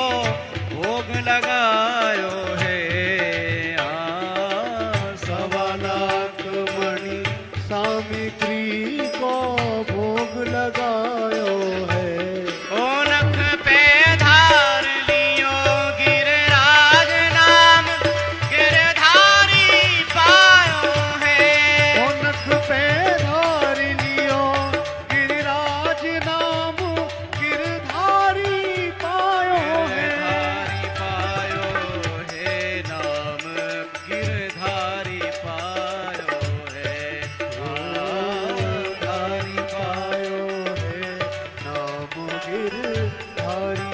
भोग लगायो है। 1.25 लाख मणि सामग्री को भोग लगायो है। ओ नख पे धार लियो गिरिराज नाम गिरधारी पायो है। ओ नख पे धार लियो गिरिराज नाम गिरधारी पायो है। गिरधारी पायो है नाम गिरधारी पायो है। गिरधारी पायो है नाम गिरधारी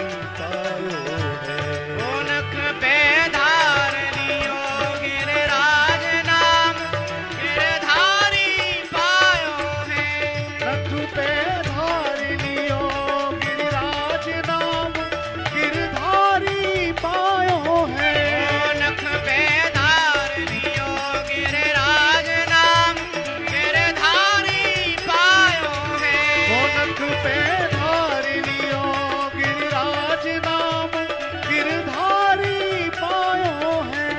पायो है। ओ नख पे धार लियो गिरिराज नाम गिरधारी पायो है। नख पे धार लियो गिरिराज नाम गिरधारी पायो है। ओ नख पे धार लियो गिरिराज नाम गिरधारी पायो है। ओ नख पे धार लियो गिरिराज नाम गिरधारी पायो है।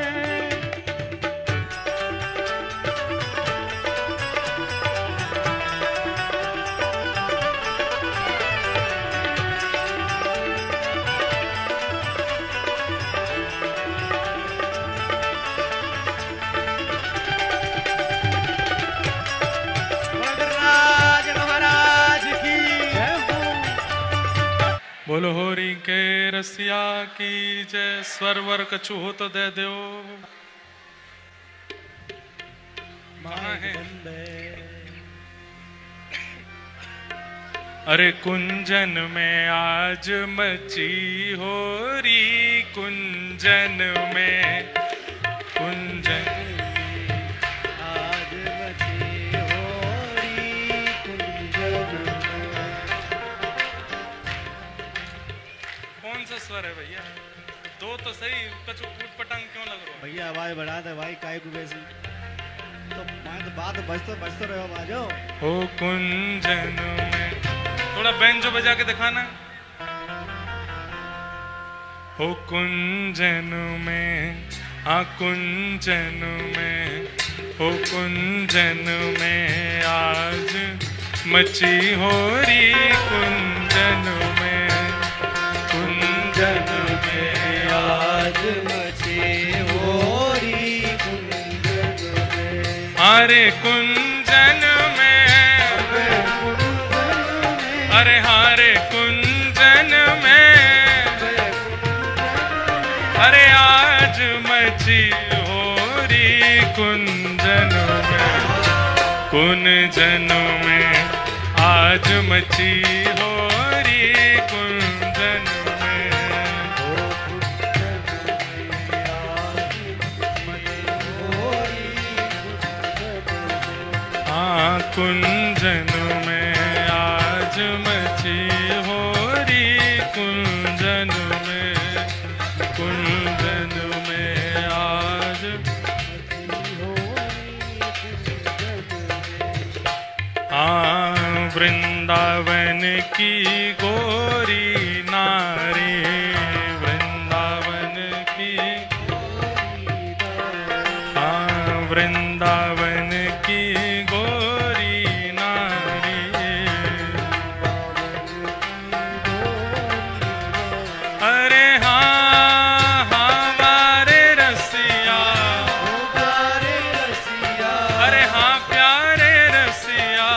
राज महाराज की जय हो। बोलो होरी के रसिया की जय। स्वरवर कछु हो तो दे दो। कहाँ है? अरे कुंजन में आज मची होरी, कुंजन में कुंजन आज मची होरी कुंजन में। कौन सा स्वर है भैया? दो तो सही, कछु टूट पटांग क्यों लग रहा है? भैया आवाज बढ़ा दे भाई, काय को वैसी तो मैं तो बात बजते रहो बाजो। हो कुंजन में थोड़ा बैंजो बजा के दिखाना। हो कुंजन में, हाँ कुंजन में, हो कुंजन में आज मची होरी, कुंजन में, कुंजन में आज मची होरी कुंजन में। अरे कुंजन में, अरे हारे कुंजन में, अरे आज मची होरी कुंजन में, कुंजन में आज मची होरी कुंजन में। हाँ कुंजन में आज मची होरी कुंजन में, कुंजन में आज। हाँ वृंदावन की गोरी नारी, वृंदावन की, हाँ वृंदावन की गोरी नारी। अरे हाँ हमारे रसिया, अरे हाँ प्यारे रसिया,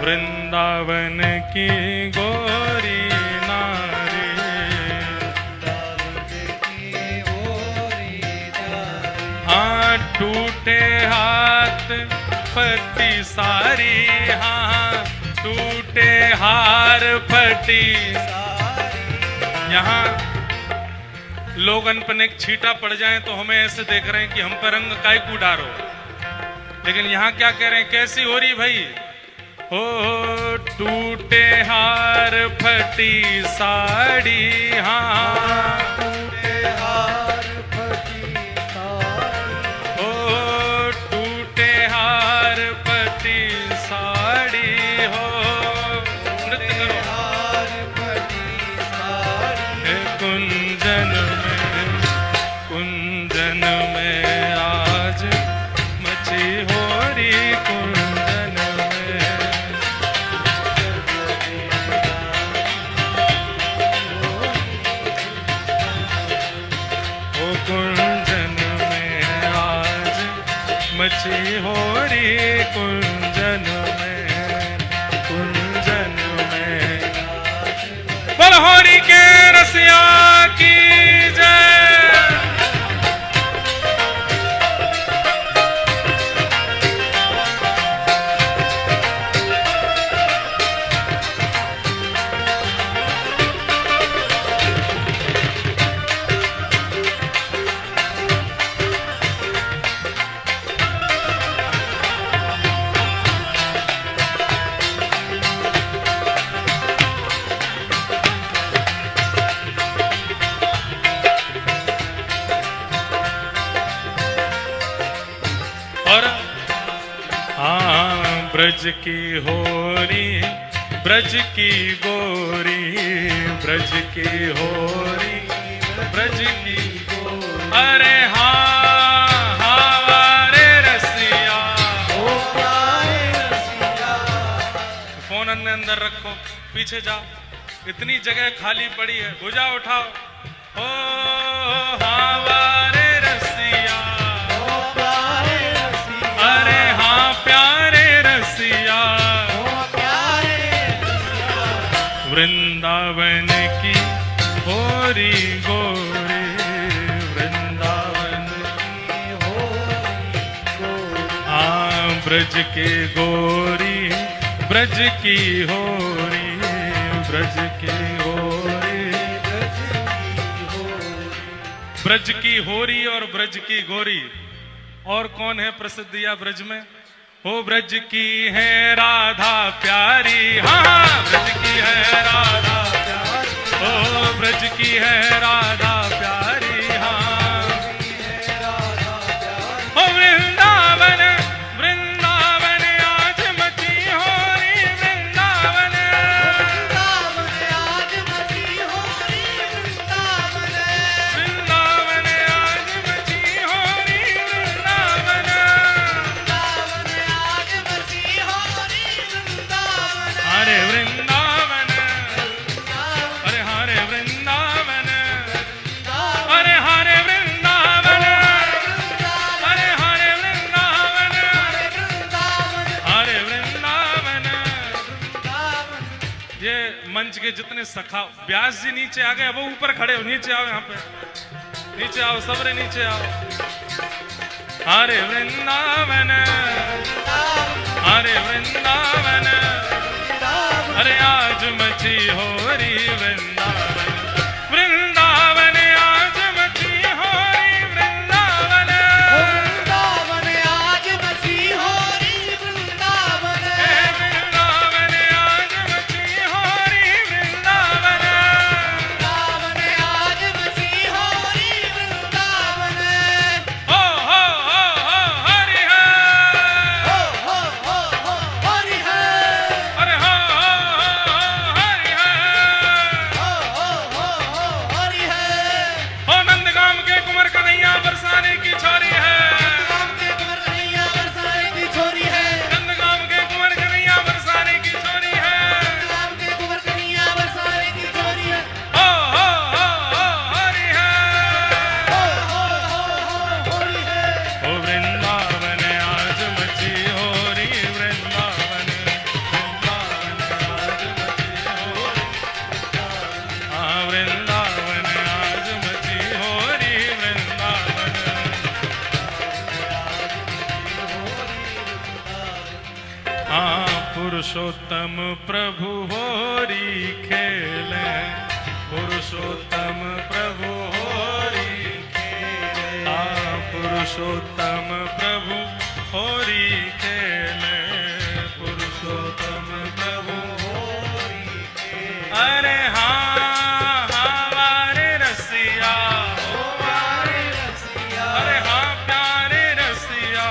वृंदावन की गोरी नारी। फटी सारी, हाँ टूटे हार फटी। यहाँ लोग अनपन एक छीटा पड़ जाए तो हमें ऐसे देख रहे हैं कि हम पर रंग काय को डारो, लेकिन यहाँ क्या कह रहे हैं, कैसी हो रही भाई, हो टूटे हार फटी साड़ी, हाँ टूटे हार फटी साड़ी, हो टूटे हार फटी साड़ी, हो नृत्य करो। हार फटी साड़ी, हे कुंजन में आज मची हो रही, कुंजन में, ओ कुंजन में आज मची हो रही, कुंजन में, कुंजन में। बलहोरी के रसिया की जय। और हाँ ब्रज की होरी, ब्रज की गोरी, ब्रज की होरी, ब्रज की गोरी, अरे हाँ हाँ रे रसिया, ओ प्यारे रसिया। फोन अंदर रखो, पीछे जाओ, इतनी जगह खाली पड़ी है, भुजा उठाओ, ओ हाँ रे रसिया, ओ प्यारे रसिया, अरे हाँ प्यारे रसिया, ओ प्यारे रसिया। वृंदावन की होरी गोरी, वृंदावन की होरी गोरी, हाँ ब्रज के गोरी, ब्रज की होरी, ब्रज की होरी, ब्रज की होरी और ब्रज की गोरी। और कौन है प्रसिद्ध या ब्रज में, हो ब्रज की है राधा प्यारी, हाँ ब्रज की है राधा प्यारी, हो ब्रज की है राधा प्यारी, हाँ हो वृंदावन, वृंदावन आज मची होरी, वृंदावन, वृंदावन आज मची होरी, वृंदावन, वृंदावन आज मची होरी, वृंदावन, वृंदावन आज मची होरी, वृंदावन, हरे वृंदावन, अरे हरे वृंदावन, अरे हरे वृंदावन, अरे हरे वृंदावन, हरे वृंदावन। ये मंच के जितने सखा, व्यास जी नीचे आ गए, वो ऊपर खड़े हो, नीचे आओ, यहाँ पे नीचे आओ, सबरे नीचे आओ। हरे वृंदावन, हरे वृंदावन, अरे आज मची होरी वृंदावन, वृंदावन आज मची होरी वृंदावन, वृंदावन आज मची होरी, वृंदावन, हे वृंदावन आज मची होरी वृंदावन, वृंदावन आज मची होरी, वृंदावन, हो हरि हर, हो हरि हर, अरे हो हरि हर, हो पुरुषोत्तम प्रभु होरी खेले, पुरुषोत्तम प्रभु होरी खेले, पुरुषोत्तम प्रभु होरी खेले, पुरुषोत्तम प्रभु होरी खेले। अरे हाँ हमारे रसिया, अरे हाँ प्यारे रसिया,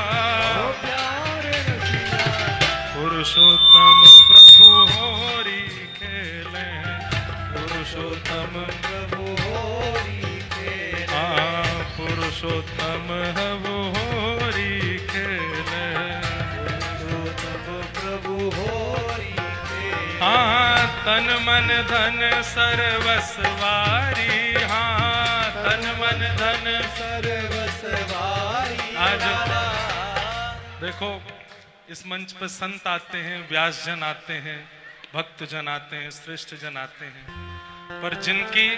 पुरुषोत्तम प्रभु होरी खेले, पुरुषोत्तम प्रभु होरी खेले, हाँ पुरुषोत्तम हवु होरी खेले, पुरुषोत्तम प्रभु होरी खेले, हाँ तन मन धन सर्वस्वारी, हाँ तन मन धन सर्वस्वारी। आज देखो इस मंच पर संत आते हैं, व्यास जन आते हैं, भक्त जन आते हैं, श्रेष्ठ जन आते हैं, पर जिनकी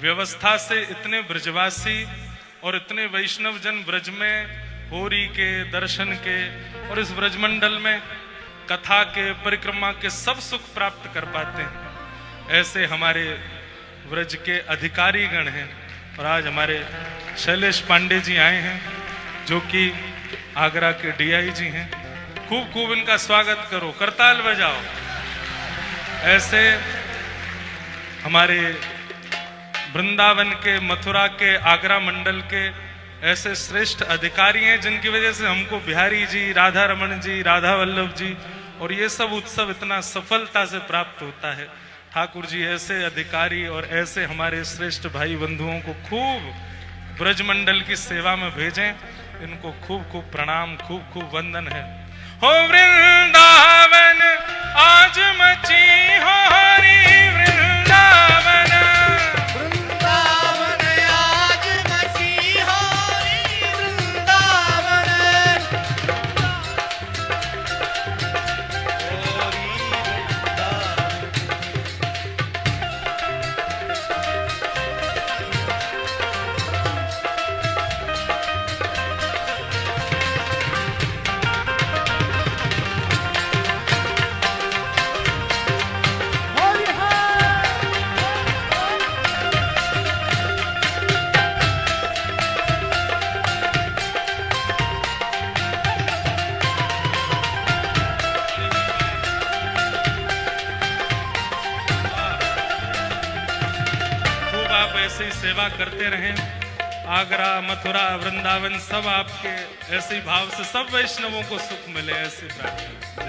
व्यवस्था से इतने ब्रजवासी और इतने वैष्णव जन ब्रज में होरी के दर्शन के और इस ब्रजमंडल में कथा के परिक्रमा के सब सुख प्राप्त कर पाते हैं, ऐसे हमारे ब्रज के अधिकारी गण हैं। और आज हमारे शैलेश पांडे जी आए हैं जो कि आगरा के डीआईजी हैं। खूब खूब इनका स्वागत करो, करताल बजाओ। ऐसे हमारे वृंदावन के, मथुरा के, आगरा मंडल के ऐसे श्रेष्ठ अधिकारी हैं जिनकी वजह से हमको बिहारी जी, राधा रमन जी, राधा वल्लभ जी और ये सब उत्सव इतना सफलता से प्राप्त होता है। ठाकुर जी ऐसे अधिकारी और ऐसे हमारे श्रेष्ठ भाई बंधुओं को खूब ब्रजमंडल की सेवा में भेजें। इनको खूब खूब प्रणाम, खूब खूब वंदन है। हो वृंदावन आज मची हो हरी, वृंदावन वृंदावन आज मची होरी, वृंदावन ऐसे ही सेवा करते रहें। आगरा, मथुरा, वृंदावन सब आपके ऐसे ही भाव से सब वैष्णवों को सुख मिले, ऐसी प्रार्थना।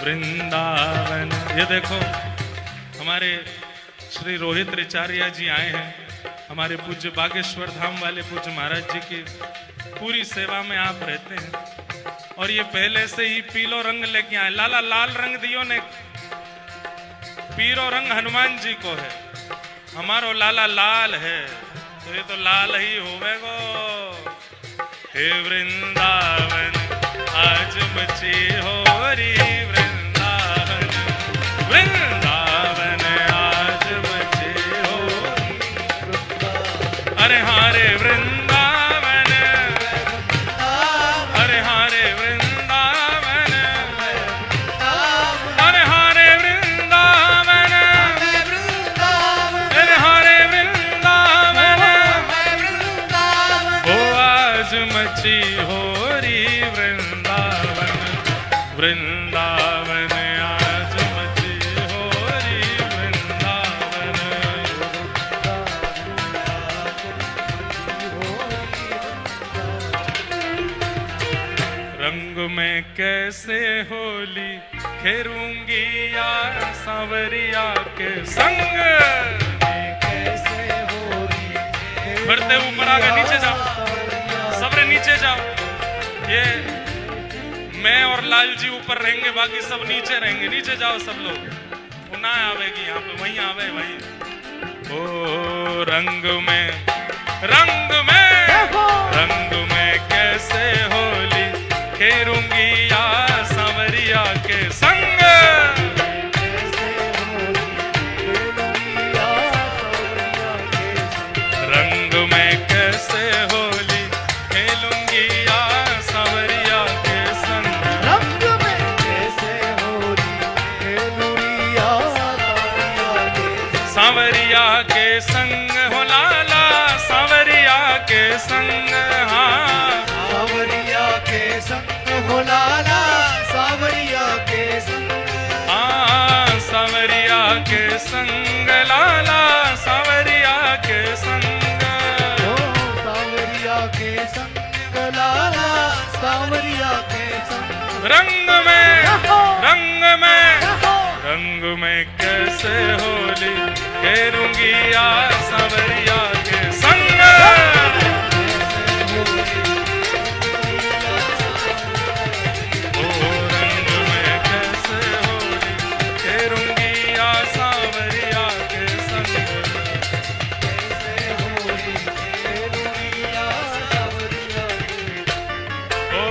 वृंदावन, ये देखो हमारे श्री रोहित रिचारिया जी आए हैं, हमारे पूज्य बागेश्वर धाम वाले पूज्य महाराज जी की पूरी सेवा में आप रहते हैं। और ये पहले से ही पीलो रंग लेके आए। लाला लाल रंग दियो ने, पीरो रंग हनुमान जी को है, हमारो लाला लाल है तो ये तो लाल ही होवेगो। हे वृंदावन आज मची होरी, वृंदावन वृंदावन आज मची होरी। अरे हारे वृंदावन, अरे हारे वृंदावन, अरे हारे वृंदावन, अरे हारे वृंदावन। ओ आज मची होरी वृंदावन, वृंदावन आज मची होरी वृंदावन। रंग में कैसे होली खेरूंगी यार सांवरिया के संग। बढ़ते ऊपर आ गए, नीचे जाओ, सबरे नीचे जाओ। ये मैं और लाल जी ऊपर रहेंगे, बाकी सब नीचे रहेंगे। नीचे जाओ सब लोग, ना आवेगी यहाँ पे, वहीं आवे वहीं। ओ रंग में, रंग में, रंग में कैसे होली खेरूंगी यार सांवरिया के संग। रंग में कैसे होली खेलूंगी यार सांवरिया के संग। रंग में कैसे होली सांवरिया के संग हो लाला, सांवरिया के संग, हाँ सांवरिया के संग हो लाला, सांवरिया के संग, हाँ सांवरिया के संग लाला, सांवरिया के संग, ओ सांवरिया के संग लाला, सांवरिया के संग, रंग में कैसे होली खेलूंगी आ सांवरिया के संग, ओ रंग में कैसे होली खेलूंगी आ सांवरिया के संग, कैसे होली खेलूंगी आ सांवरिया के, ओ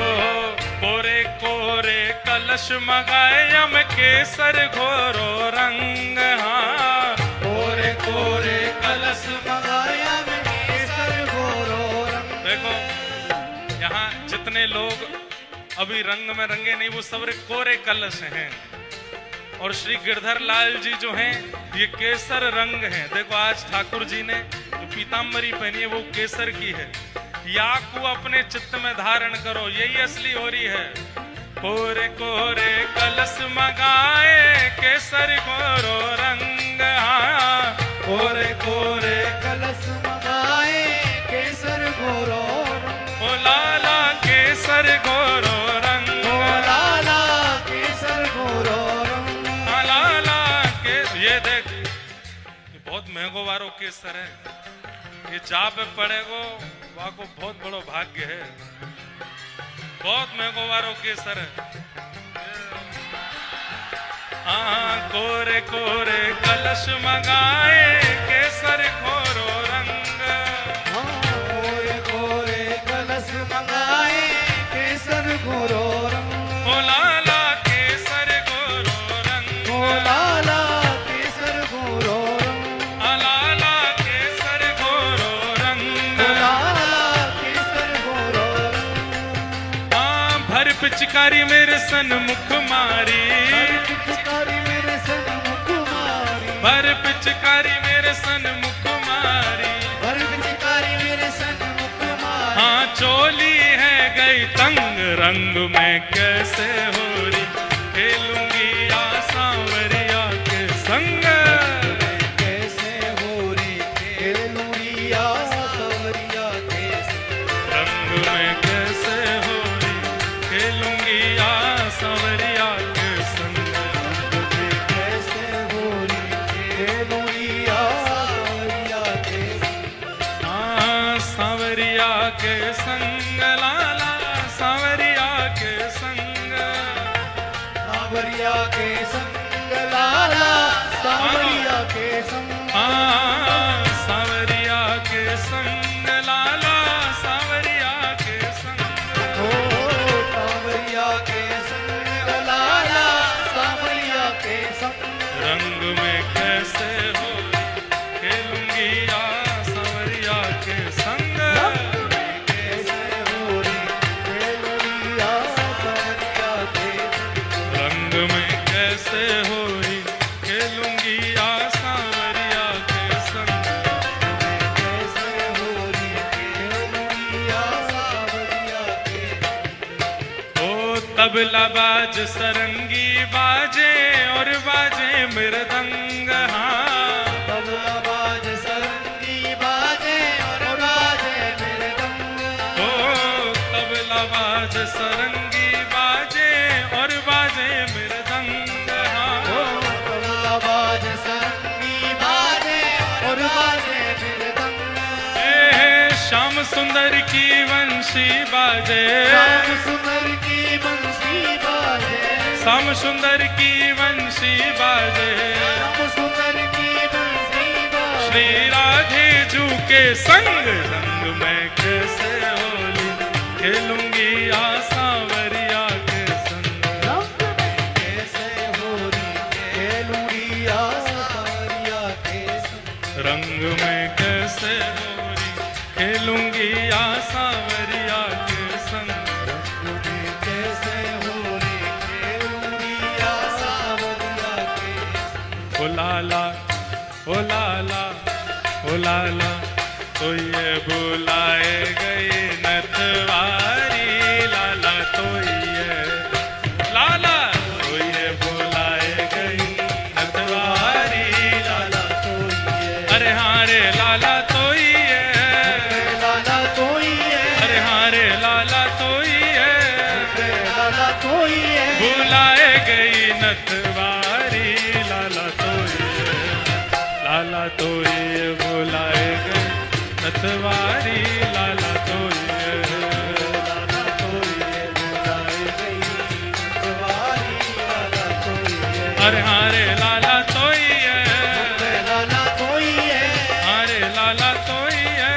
कोरे कोरे कलश मगाए यम केसर घोरो रंग, हाँ कोरे कोरे कलश मंगाया में केसर घोरो रंग, देखो यहाँ जितने लोग अभी रंग में रंगे नहीं वो सब कोरे कलश हैं, और श्री गिरधर लाल जी जो हैं ये केसर रंग हैं। देखो आज ठाकुर जी ने जो पीताम्बरी पहनी है वो केसर की है, या को अपने चित्त में धारण करो, यही असली हो रही है। कोरे कोरे कलश मगाए केसर घोरो रंग, हाँ कोरे कोरे कलश मंगाए केसर घोरो रंग, ओ लाला केसर घोरो रंग, ओ लाला केसर घोरो रंग, हाँ लाला के ये देख ये बहुत महंगो वारो केसर है, ये जा पे पड़ेगो वहाँ को बहुत बड़ो भाग्य है, बहुत महंगो वारो केसर है। हाँ कोरे कोरे कलश मगाए केसर घोरो रंग, हाँ कोरे कोरे कलश मंगाए केसर घोरो रंग, ओ लाला केसर घोरो रंग, ओ लाला केसर घोरो रंग, आ लाला केसर घोरो रंग, ओ लाला केसर घोरो रंग, हाँ भर पिचकारी मेरे सन्मुख मारी, पिचकारी मेरे सन्मुख मारी, भर पिचकारी मेरे सन्मुख मारी, भर पिचकारी मेरे सन्मुख मारी, हाँ चोली है गई तंग, रंग में कैसे होरी खेलूंगी आ सांवरिया के संग, कैसे होरी खेलूंगी आ सांवरिया के संग, रंग में कैसे होरी खेलूंगी आ सांवरिया के संग, कैसे होरी खेलूंगी आ सांवरिया के संग, हाँ सांवरिया के संग लाला, सांवरिया के संग, सांवरिया के संग लाला, सांवरिया के संग, हाँ सांवरिया के संग लाला, सांवरिया के संग, ओ सांवरिया के संग लाला, सांवरिया के संग, रंग में कैसे हो खेलूंगी आ सांवरिया के संग, कैसे होरी खेलूंगी आ सांवरिया के संग, रंग में कैसे होरी खेलूंगी आ सांवरिया के संग, कैसे होरी खेलूंगी आ सांवरिया के संग, ओ तबला बाज सरंगी बाजे और बाजे मृदंग, हाँ तबला बाज सरंगी बाजे और बाजे मृदंग, ओ तबला बाज सरंगी बाजे और बाजे मृदंग, ओ हाँ तबला बाज सरंगी बाजे और बाजे मृदंग, श्याम सुंदर की वंशी बाजे, श्याम सुंदर की बंसी बाजे, श्याम सुंदर की वंशी बाजे, श्याम सुंदर की बंसी बाजे, श्री राधे जू के संग, रंग में कैसे होली खेलूंगी आ सांवरिया के संग, रंग में कैसे होरी खेलूंगी आ सांवरिया के संग, रंग में कैसे होली खेलूंगी आ सांवरिया के संग, कैसे होरी खेलूंगी आ सांवरिया के संग, ओ लाला ओ लाला, ओ लाला, तो ये बुलाए गई नथवारी, लाला तो ये, लाला तो ये बुलाए गई नथवारी, लाला तो ये, अरे हाँ रे लाला तो ये, लाला तो ही है, अरे हाँ रे लाला तो ये, लाला तो ही है, बुलाए गई नथवारी, लाला तो ये, लाला तो ये बुलाए गई नथवारी, लाला तो ये, लाला तो ही बुलाए गई नथवारी, लाला तो ही है, अरे हाँ रे लाला तो ये, लाला तो ही है, हाँ रे लाला तो ये,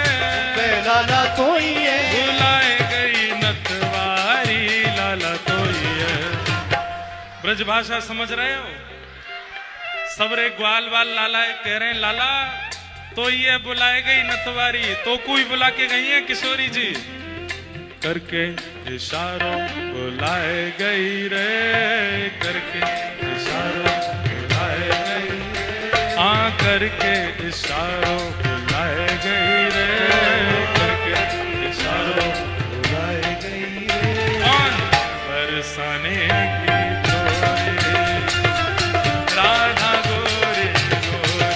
लाला तो ही है, बुलाए गई नथवारी, लाला तो ये। ब्रज भाषा समझ रहे हो? सबरे ग्वाल वाल लाला कह रहे हैं लाला तो ये बुलाए गई नथवारी, तो कोई बुला के गई है किशोरी जी, करके इशारों बुलाए गई रे, करके इशारों बुलाए गई, हाँ करके इशारों बुलाए गई रे, करके इशारों बुलाए गई रे, कौन बरसाने की चोरी, राधा गोरे गोरे,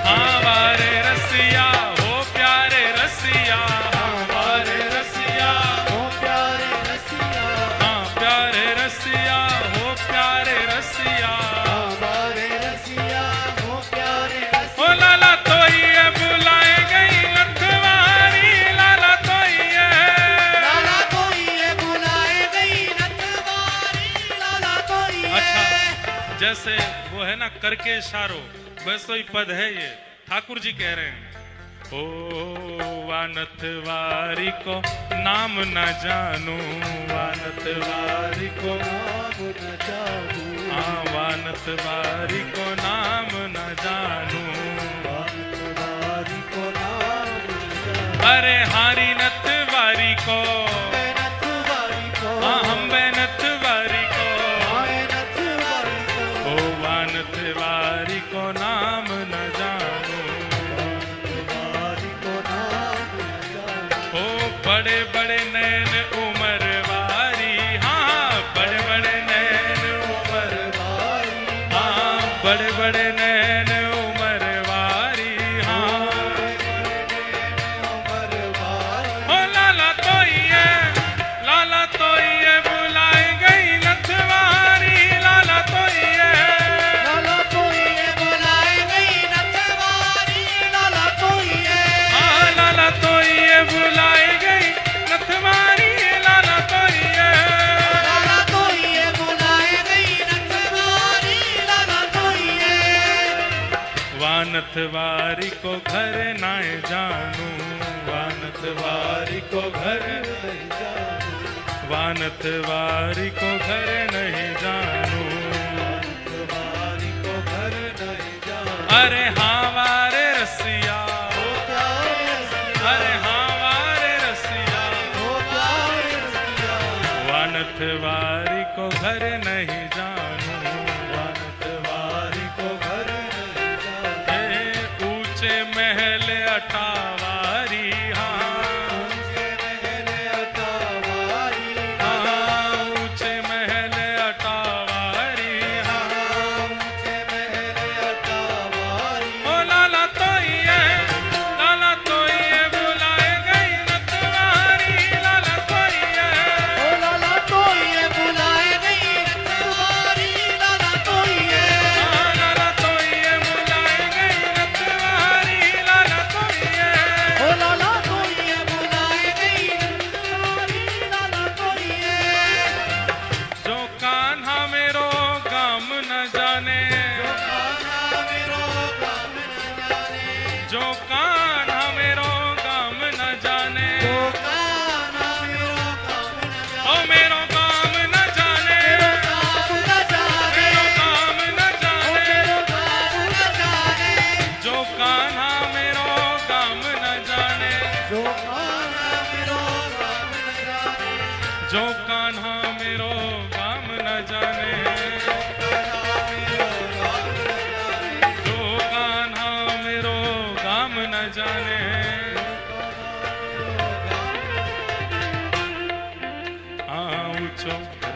हाँ वारे रसिया हो प्यारे रसिया, हाँ वारे रसिया, ओ प्यारे रसिया, हाँ प्यारे रसिया हो प्यारे रसिया, हमारे रसिया, ओ प्यारे ओ रसिया, लाला तो ये बुलाए गई नथवारी, लाला तो ये, लाला तो ही है बुलाए गई नथवारी, लाला तो ही है, अच्छा जैसे वो है ना करके इशारों, वैसे ही पद है ये, ठाकुर जी कह रहे हैं ओ वानथवारी को नाम न जानू, वानथवारी को, नाम न जानू, हाँ वानथवारी को नाम न जानू, नथवारी को नाम न जानू, अरे हारी नथवारी को, नथवारी को, हाँ हम नथवारी को, आए नथवारी को, ओ वानथवारी को नाम न जानू, नथवारी को नाम न जानू, ओ बड़े बड़े नैन उमर वारी, हाँ बड़े बड़े नैन उमर, नथवारी, हाँ बड़े बड़े नैन उमर वारी, हाँ नथवारी, ओ लाला तो ये, लाला तो ये बुलाए गई नथवारी, लाला तो ये, लाला तो ही है बुलाए गई नथवारी, लाला तो ही है, हाँ लाला तो ये बुलाए गई नथवारी, लाला तो ये, लाला तो ही है बुलाए गई नथवारी, लाला तो ही है, वानथवारी को घर नाए जानू, वानथवारी को घर, नहीं जानू, वानथवारी को घर नहीं जानू, नथवारी को घर नहीं जानू, अरे हाँ वारे रसिया, ओ प्यारे रसिया, अरे हाँ वारे रसिया, ओ प्यारे रसिया, वानथवारी को घर नहीं जानू, नथवारी को घर नहीं जानू, हे ऊंचे महल अटावारी, हाँ ऊंचे महल अटावारी, हाँ ऊंचे महल अटावारी, हाँ ऊंचे महल अटावारी, ओ लाला तो ये, लाला तो ये बुलाए गई नथवारी, लाला तो ये, ओ लाला तो ही है बुलाए गई नथवारी, लाला तो ही है, हाँ लाला तो ये बुलाए गई नथवारी, लाला तो ये, ओ लाला तो ही है बुलाए गई नथवारी, लाला तो ही है, जो कान्हा मेरो गम न जाने, कान्हा मेरो काम न जाने, जो कान्हा मेरो गम न जाने, जो कान्हा मेरो काम न जाने, ओ मेरो काम न जाने, काम न जाने, मेरो काम न जाने, मेरो काम न जाने, जो कान्हा मेरो काम न जाने, जो कान्हा मेरो काम न जाने, जो कान्हा मेरो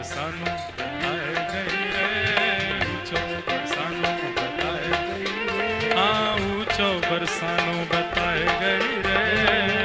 बरसानो बताए गई रे, ऊंचो बरसानो बताए गई रे, हाँ ऊंचो बरसानो बताए गई रे।